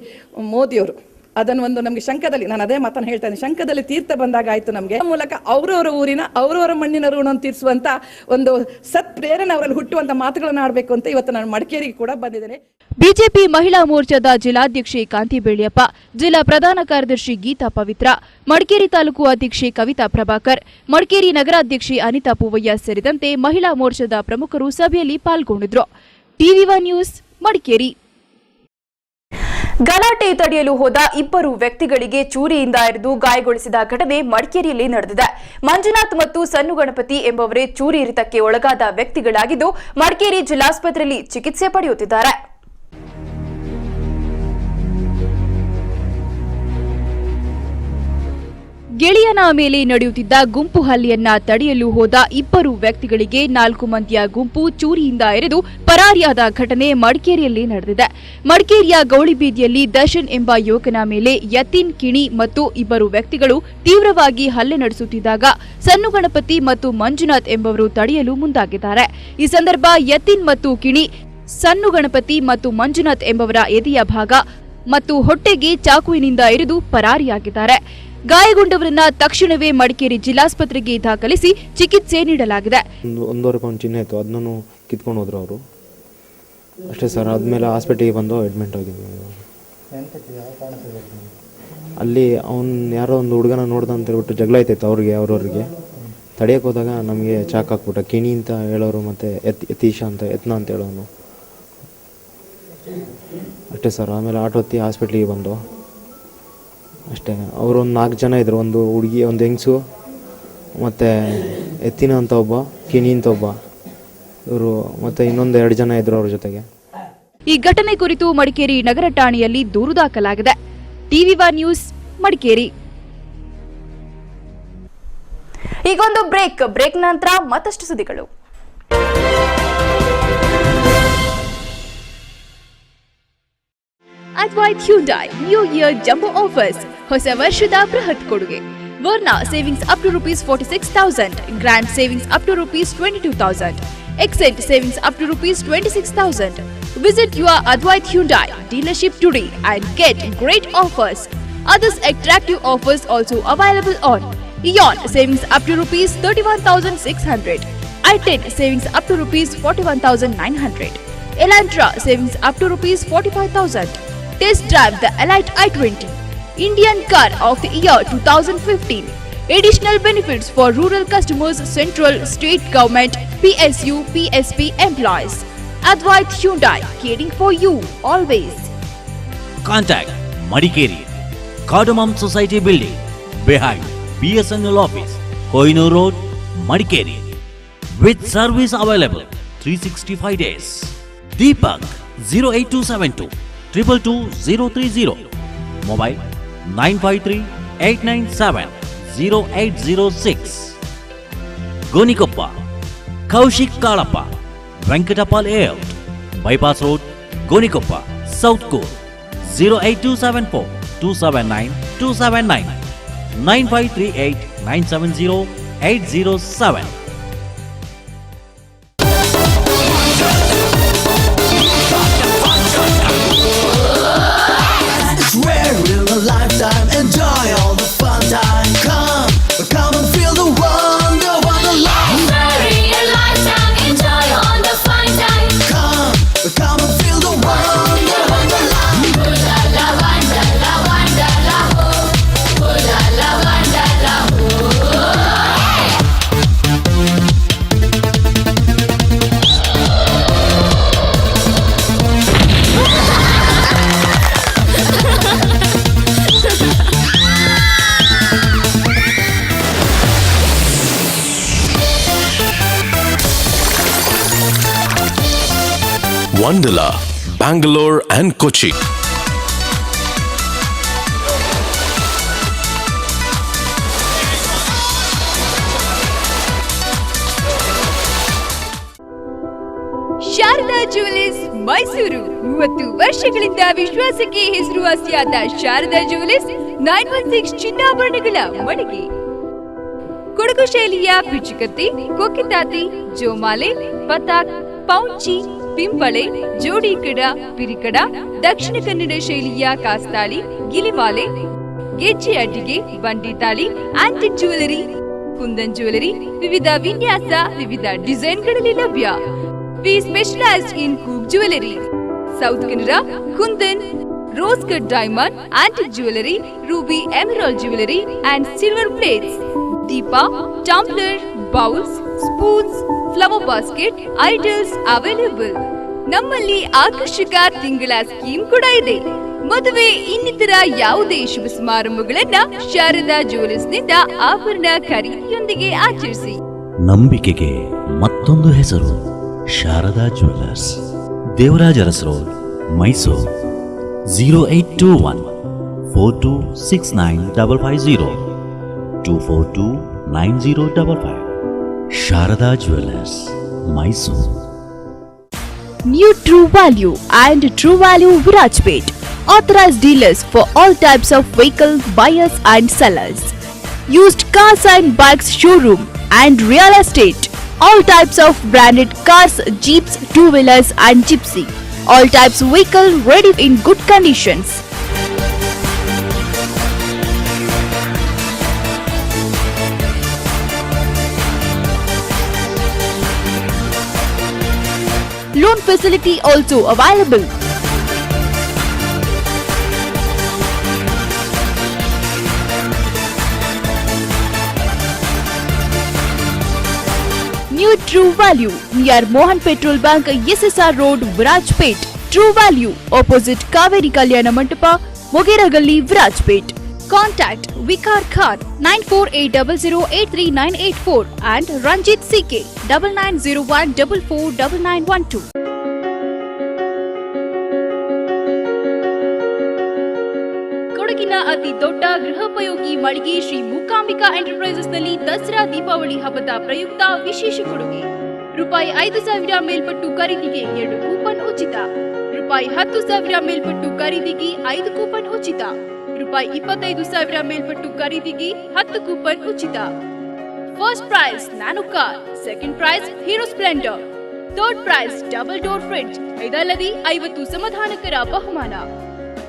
ಮೋದಿಯವರು ಅದನ್ನು ಒಂದು ನಮಗೆ ಶಂಕದಲ್ಲಿ, ನಾನು ಅದೇ ಮಾತನ್ನು ಹೇಳ್ತಾ ಇದ್ದೀನಿ, ಶಂಕದಲ್ಲಿ ತೀರ್ಥ ಬಂದಾಗ ಆಯ್ತು ನಮಗೆ. ಮೂಲಕ ಅವರವರ ಊರಿನ ಅವರವರ ಮಣ್ಣಿನ ಋಣವನ್ನು ತೀರಿಸುವಂತ ಒಂದು ಸತ್ ಪ್ರೇರಣೆ ಅವರಲ್ಲಿ ಹುಟ್ಟುವಂತ ಮಾತುಗಳನ್ನು ಆಡಬೇಕು ಅಂತ ಇವತ್ತು ನಾನು ಮಡಿಕೇರಿಗೆ ಕೂಡ ಬಂದಿದ್ದೇನೆ. ಬಿಜೆಪಿ ಮಹಿಳಾ ಮೋರ್ಚಾದ ಜಿಲ್ಲಾಧ್ಯಕ್ಷೆ ಕಾಂತಿ ಬೆಳ್ಯಪ್ಪ, ಜಿಲ್ಲಾ ಪ್ರಧಾನ ಕಾರ್ಯದರ್ಶಿ ಗೀತಾ ಪವಿತ್ರ, ಮಡಿಕೇರಿ ತಾಲೂಕು ಅಧ್ಯಕ್ಷೆ ಕವಿತಾ ಪ್ರಭಾಕರ್, ಮಡಿಕೇರಿ ನಗರಾಧ್ಯಕ್ಷೆ ಅನಿತಾ ಪೂವಯ್ಯ ಸೇರಿದಂತೆ ಮಹಿಳಾ ಮೋರ್ಚಾದ ಪ್ರಮುಖರು ಸಭೆಯಲ್ಲಿ ಪಾಲ್ಗೊಂಡಿದ್ರು. ಟಿವಿ1 ನ್ಯೂಸ್, ಮಡಿಕೇರಿ. ಗಲಾಟೆ ತಡೆಯಲು ಹೋದ 2 ವ್ಯಕ್ತಿಗಳಿಗೆ ಚೂರಿಯಿಂದ ಇರಿದು ಗಾಯಗೊಳಿಸಿದ ಘಟನೆ ಮಡಿಕೇರಿಯಲ್ಲಿ ನಡೆದಿದೆ. ಮಂಜುನಾಥ್ ಮತ್ತು ಸನ್ನು ಗಣಪತಿ ಎಂಬವರೇ ಚೂರಿ ಇರಿತಕ್ಕೆ ಒಳಗಾದ ವ್ಯಕ್ತಿಗಳಾಗಿದ್ದು ಮಡಿಕೇರಿ ಜಿಲ್ಲಾಸ್ಪತ್ರೆಯಲ್ಲಿ ಚಿಕಿತ್ಸೆ ಪಡೆಯುತ್ತಿದ್ದಾರೆ. ಗೆಳೆಯನ ಮೇಲೆ ನಡೆಯುತ್ತಿದ್ದ ಗುಂಪು ಹಲ್ಲೆಯನ್ನ ತಡೆಯಲು ಹೋದ 2 ವ್ಯಕ್ತಿಗಳಿಗೆ 4 ಮಂದಿಯ ಗುಂಪು ಚೂರಿಯಿಂದ ಎರೆದು ಪರಾರಿಯಾದ ಘಟನೆ ಮಡಿಕೇರಿಯಲ್ಲಿ ನಡೆದಿದೆ. ಮಡಿಕೇರಿಯ ಗೌಳಿಬೀದಿಯಲ್ಲಿ ದರ್ಶನ್ ಎಂಬ ಯುವಕನ ಮೇಲೆ ಯತೀನ್, ಕಿಣಿ ಮತ್ತು 2 ವ್ಯಕ್ತಿಗಳು ತೀವ್ರವಾಗಿ ಹಲ್ಲೆ ನಡೆಸುತ್ತಿದ್ದಾಗ ಸನ್ನು ಗಣಪತಿ ಮತ್ತು ಮಂಜುನಾಥ್ ಎಂಬವರು ತಡೆಯಲು ಮುಂದಾಗಿದ್ದಾರೆ. ಈ ಸಂದರ್ಭ ಯತೀನ್ ಮತ್ತು ಕಿಣಿ ಸನ್ನು ಗಣಪತಿ ಮತ್ತು ಮಂಜುನಾಥ್ ಎಂಬವರ ಎದೆಯ ಭಾಗ ಮತ್ತು ಹೊಟ್ಟೆಗೆ ಚಾಕುವಿನಿಂದ ಇರಿದು ಪರಾರಿಯಾಗಿದ್ದಾರೆ. ಗಾಯಗೊಂಡವರನ್ನ ತಕ್ಷಣವೇ ಮಡಿಕೇರಿ ಜಿಲ್ಲಾಸ್ಪತ್ರೆಗೆ ದಾಖಲಿಸಿ ಚಿಕಿತ್ಸೆ ನೀಡಲಾಗಿದೆ. 1.5 ಪೌಂಡ್ ಚಿನ್ನ ಇತ್ತು, ಅದನ್ನು ಕಿತ್ಕೊಂಡು ಹೋದ್ರು ಅವರು ಅಷ್ಟೇ ಸರ್. ಆದಮೇಲೆ ಹಾಸ್ಪಿಟಲ್ಗೆ ಬಂದು ಅಡ್ಮಿಟ್ ಆಗಿದ್ವಿ. ಅಲ್ಲಿ ಅವ್ನು ಯಾರೋ ಒಂದು ಹುಡುಗನ ನೋಡ್ದ ಅಂತ ಹೇಳ್ಬಿಟ್ಟು ಜಗಳ ಆಯ್ತಾಯ್ತು ಅವ್ರವ್ರಿಗೆ. ತಡೆಯೋಕೆ ಹೋದಾಗ ನಮಗೆ ಚಾಕ್ ಹಾಕ್ಬಿಟ್ಟ. ಕಿಣಿ ಅಂತ ಹೇಳೋರು ಮತ್ತು ಯತೀಶ ಅಂತ ಯತ್ನ ಅಂತ ಹೇಳೋನು ಅಷ್ಟೇ ಸರ್. ಆಮೇಲೆ ಆಟೋ ಹತ್ತಿ ಹಾಸ್ಪಿಟ್ಲಿಗೆ ಬಂದು ಅಷ್ಟೇ. ಅವರು ಒಂದು 4 ಜನ ಇದ್ದರು, ಒಂದು ಹುಡುಗಿ, ಒಂದು ಹೆಂಗಸು ಮತ್ತು ಎತ್ತಿನ ಅಂತ ಒಬ್ಬ, ಕಿಣಿ ಅಂತ ಒಬ್ಬ, ಇವರು ಮತ್ತು ಇನ್ನೊಂದು 2 ಜನ ಇದ್ದರು ಅವ್ರ ಜೊತೆಗೆ. ಈ ಘಟನೆ ಕುರಿತು ಮಡಿಕೇರಿ ನಗರ ಠಾಣೆಯಲ್ಲಿ ದೂರು ದಾಖಲಾಗಿದೆ. ಟಿವಿ1 ನ್ಯೂಸ್, ಮಡಿಕೇರಿ. ಈಗೊಂದು ಬ್ರೇಕ್ ನಂತರ ಮತ್ತಷ್ಟು ಸುದ್ದಿಗಳು. Advait Hyundai New Year Jumbo Offers. ಹೊಸ ವರ್ಷದ ಬೃಹತ್ ಕೊಡುಗೆ. Varna savings up to rupees 46,000, Grand savings up to rupees 22,000, Accent savings up to rupees 26,000. Visit your Advait Hyundai dealership today and get great offers. Others attractive offers also available on Eon savings up to rupees 31,600, I-10 savings up to rupees 41,900, Elantra savings up to rupees 45,000. Test drive the Elite i20. Indian Car of the Year 2015. Additional benefits for rural customers, central, state government, PSU, PSP employees. Advait Hyundai, caring for you always. Contact Madikeri, Cardamom Society Building, behind BSNL office, Kohinoor Road, Madikeri. With service available 365 days. Deepak 08272 222 030. Mobile 953-897-0806. Gonikoppa, Kaushik Kalappa, Venkatappa Layout, Bypass Road, Gonikoppa, South Core, 08274-279-279, 9538-970-807. Enjoy all the fun time. Come and feel the wonder, wonderland. Merry a lifetime. Enjoy all the fun time. Come and feel the wonder, wonderland. Ooh la la wonder, la wonder, la oh. Ooh la la wonder, la Wonderla, Bangalore and Kochi. Sharada jewellers Mysuru 30 ವರ್ಷಗಳಿಂದ ವಿಶ್ವಾಸಕ್ಕೆ ಹೆಸರುವಾಸಿಯಾದ Sharada jewellers 916 ಚಿನ್ನಾಭರಣಗಳ ಮಳಿಗೆ. ಕೊಡಗು ಶೈಲಿಯ ಪಿಚುಕತ್ತಿ, ಕೊಕ್ಕಿತಾತಿ, ಜೋಮಾಲೆ, ಪತಾಕ್, ಪೌಂಚಿ, ಪಿಂಪಳೆ, ಜೋಡಿಕಡ, ಪಿರಿಕಡ, ದಕ್ಷಿಣ ಕನ್ನಡ ಶೈಲಿಯ ಕಾಸ್ತಾಳಿ, ಗಿಲಿಮಾಲೆ, ಗೆಜ್ಜೆ ಅಡ್ಡಿಗೆ, ಬಂಡಿತಾಳಿ, ಆಂಟಿಕ್ ಜ್ಯುವೆಲರಿ, ಕುಂದನ್ ಜ್ಯುವೆಲರಿ, ವಿವಿಧ ವಿನ್ಯಾಸ, ವಿವಿಧ ಡಿಸೈನ್ಗಳಲ್ಲಿ ಲಭ್ಯ. ವಿ ಸ್ಪೆಷಲೈಸ್ಡ್ ಇನ್ ಕೂಕ್ jewellery, south Canara, kundan, rose cut diamond, antique jewellery, ruby emerald jewellery and silver plates, deepa, tumbler, bowls, spoons, flower basket, idols available. ನಮ್ಮಲ್ಲಿ ಆಕರ್ಷಕ ತಿಂಗಳ ಸ್ಕೀಮ್ ಕೂಡ ಇದೆ. ಮದುವೆ ಇನ್ನಿತರ ಯಾವುದೇ ಶುಭ ಸಮಾರಂಭಗಳನ್ನ ಶಾರದಾ ಜುವೆಲರ್ಸ್ ನಿಂದ ಆಭರಣ ಖರೀದಿಯೊಂದಿಗೆ ಆಚರಿಸಿ. ನಂಬಿಕೆಗೆ ಮತ್ತೊಂದು ಹೆಸರು Sharada jewellers, Devaraja Aras road, Mysuru. 0821 4269 2429055. Sharada Jewelers, Mysore. New True Value and True Value Virajpet, authorized dealers for all types of vehicle buyers and sellers. Used cars and bikes showroom and real estate. All types of branded cars, jeeps, two-wheelers and gypsy. All types of vehicle ready in good conditions. Loan facility also available. New True Value near Mohan Petrol Bank, SSR Road, Virajpet. True Value opposite Kaveri Kalyana Mandapa, Mogeragalli, Virajpet. Contact Vikar Khan 9480083984 and Ranjit CK 9901449912. ಕೊಡಗಿನ ಅತಿ ದೊಡ್ಡ ಗೃಹೋಪಯೋಗಿ ಮಳಿಗೆ Shri Mookambika enterprises ನಲ್ಲಿ ದಸರಾ ದೀಪಾವಳಿ ಹಬ್ಬದ ಪ್ರಯುಕ್ತ ವಿಶೇಷ ಕೊಡುಗೆ. ರೂಪಾಯಿ 5,000 ಮೇಲ್ಪಟ್ಟು ಖರೀದಿಗೆ 2 ಕೂಪನ್ ಉಚಿತ. ರೂಪಾಯಿ 10,000 ಮೇಲ್ಪಟ್ಟು ಖರೀದಿಗೆ 5 ಕೂಪನ್ ಉಚಿತ. ರೂಪಾಯಿ 25,000 ಮೇಲ್ಪಟ್ಟು ಖರೀದಿಗೆ 10 ಕೂಪನ್ ಉಚಿತ. First prize nano car, second prize hero Splendor, third prize double door fridge, ಇದಲ್ಲದೆ 50 ಸಮಾಧಾನಕರ ಬಹುಮಾನ.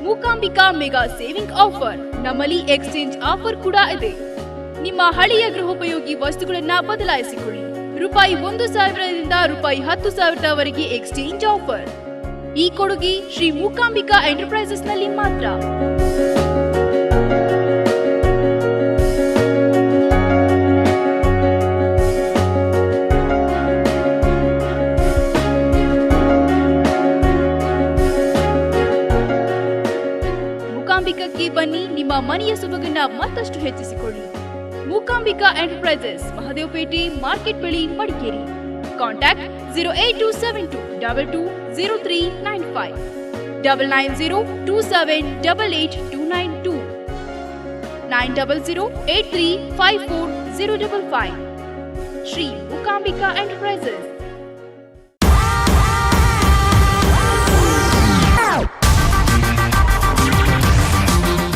Mookambika mega saving offer. ನಮ್ಮಲ್ಲಿ ಎಕ್ಸ್ಚೇಂಜ್ ಆಫರ್ ಕೂಡ ಇದೆ. ನಿಮ್ಮ ಹಳೆಯ ಗೃಹೋಪಯೋಗಿ ವಸ್ತುಗಳನ್ನ ಬದಲಾಯಿಸಿಕೊಳ್ಳಿ. ರೂಪಾಯಿ 1,000ದಿಂದ ರೂಪಾಯಿ 10,000ವರೆಗೆ ಎಕ್ಸ್ಚೇಂಜ್ ಆಫರ್. ಈ ಕೊಡುಗೆ ಶ್ರೀ ಮೂಕಾಂಬಿಕಾ ಎಂಟರ್ಪ್ರೈಸಸ್ ನಲ್ಲಿ ಮಾತ್ರ. ಮೂಕಾಂಬಿಕಕ್ಕೆ ಬನ್ನಿ, ನಿಮ್ಮ ಮನೆಯ ಸೊಬಗನ್ನ ಮತ್ತಷ್ಟು ಹೆಚ್ಚಿಸಿಕೊಳ್ಳಿ. ಮೂಕಾಂಬಿಕಾ ಎಂಟರ್ಪ್ರೈಸಸ್, ಮಹದೇವಪೇಟೆ ಮಾರ್ಕೆಟ್ ಬಳಿ, Madikeri. Contact 08272220395, 9902788292, 9008354055. Shri Mookambika enterprises.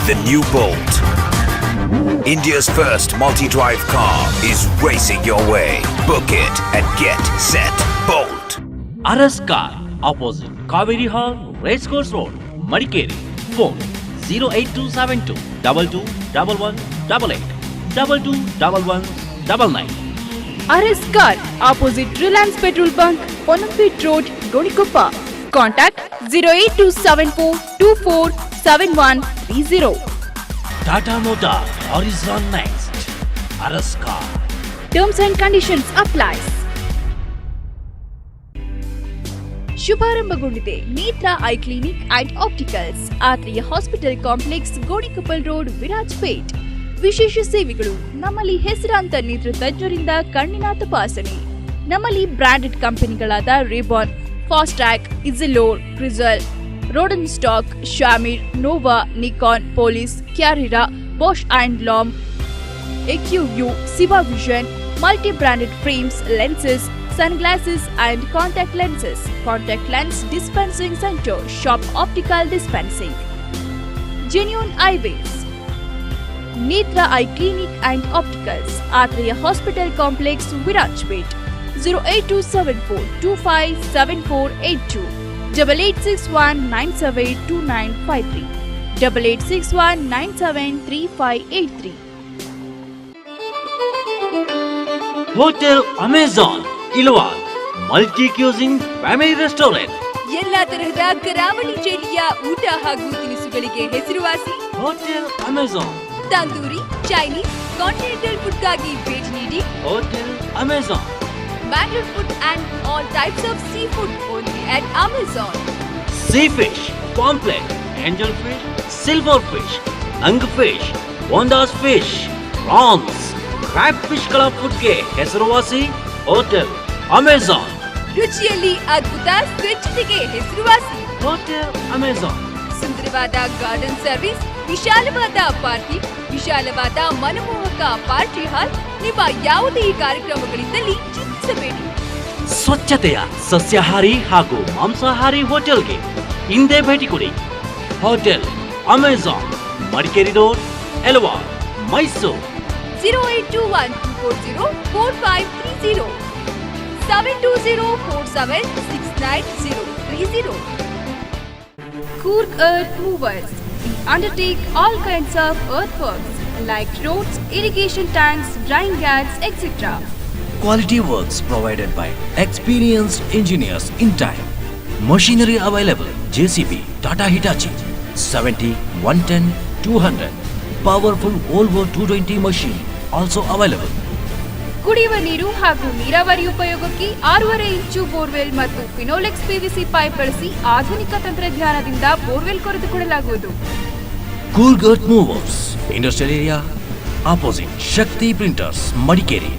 The new Bolt, India's first multi-drive car, is racing your way. Book it and get set. Bolt. Aras Car, opposite Kaveri Hall, Racecourse Road, Madikeri. Phone 08272 221188 221199. Aras Car, opposite Reliance Petrol Bunk, Ponampet Road, Gonikoppa. Contact 08274247130. Tata Motor, Horizon Next. Aras Car. Terms and conditions apply. ಶುಭಾರಂಭಗೊಂಡಿದೆ Netra eye clinic and opticals, Athreya hospital complex, Gonikoppal road, Virajpet. ವಿಶೇಷ ಸೇವೆಗಳು. ನಮ್ಮಲ್ಲಿ ಹೆಸರಾಂತ ನೇತ್ರ ತಜ್ಞರಿಂದ ಕಣ್ಣಿನ ತಪಾಸಣೆ. ನಮ್ಮಲ್ಲಿ ಬ್ರಾಂಡೆಡ್ ಕಂಪನಿಗಳಾದ Ray-Ban, Fastrack, Essilor, Crizal, Rodenstock, Shamir, Nova, Nikon, Police, Carrera, Bausch and Lomb, Acuvue, ಸಿವಾ vision, multi branded frames, lenses, sunglasses and contact lenses. Contact lens dispensing center. Shop optical dispensing. Genuine Eyewears. Netra Eye Clinic and Opticals, Atreya Hospital Complex, Virajpet. 08274257482, 8861972953, 8861973583. Hotel Amazon, Ilwan, multi-cuisine family restaurant. ಎಲ್ಲಾ ತರಹದ ಕರಾವಳಿ ಶೈಲಿಯ ಊಟ ಹಾಗೂ ತಿನಿಸುಗಳಿಗೆ ಹೆಸರುವಾಸಿ hotel Amazon. Tandoori, Chinese, continental ಫುಡ್ಗಾಗಿ ಭೇಟಿ ನೀಡಿ hotel Amazon. Bangalore food and all types of sea food only at Amazon. Sea fish, pomfret, angel fish, silver fish, ang fish, bondas fish, prawns, crab fish ಗಳ ಫುಡ್ಗೆ ಹೆಸರುವಾಸಿ ಹೋಟೆಲ್ ಅಮೆಜಾನ್. ರುಚಿಯಲ್ಲಿ ಅದ್ಭುತ, ಸ್ವಚ್ಛತೆಗೆ ಹೆಸರುವಾಸಿ hotel Amazon. ಸುಂದರವಾದ ಗಾರ್ಡನ್ ಸರ್ವಿಸ್, ವಿಶಾಲವಾದ parking, ವಿಶಾಲವಾದ ಮನಮೋಹಕ ಪಾರ್ಟಿ ಹಾಲ್. ನಿಮ್ಮ ಯಾವುದೇ ಕಾರ್ಯಕ್ರಮಗಳಿದ್ದಲ್ಲಿ ಚಿಂತಿಸಬೇಡಿ. ಸ್ವಚ್ಛತೆಯ ಸಸ್ಯಾಹಾರಿ ಹಾಗೂ ಮಾಂಸಾಹಾರಿ ಹೋಟೆಲ್ಗೆ ಹಿಂದೆ ಭೇಟಿ ಕೊಡಿ. Hotel Amazon, Madikeri road, Ilwal, Mysuru. 08212404530, 72047693030. Coorg Earth Movers. We undertake all kinds of earthworks like roads, irrigation tanks, drying guards, etc. Quality works provided by experienced engineers in time. Machinery available: JCB, Tata Hitachi, 70, 110, 200. Powerful Volvo 220 machine also available. ಕುಡಿಯುವ ನೀರು ಹಾಗೂ ನೀರಾವರಿ ಉಪಯೋಗಕ್ಕೆ 6.5 ಇಂಚು borewell ಮತ್ತು Finolex PVC pipe ಬಳಸಿ ಆಧುನಿಕ ತಂತ್ರಜ್ಞಾನದಿಂದ borewell ಕೊರೆದುಕೊಳ್ಳಲಾಗುವುದು. Coorg Earth Movers, Industrial Area, opposite Shakti Printers, Madikeri.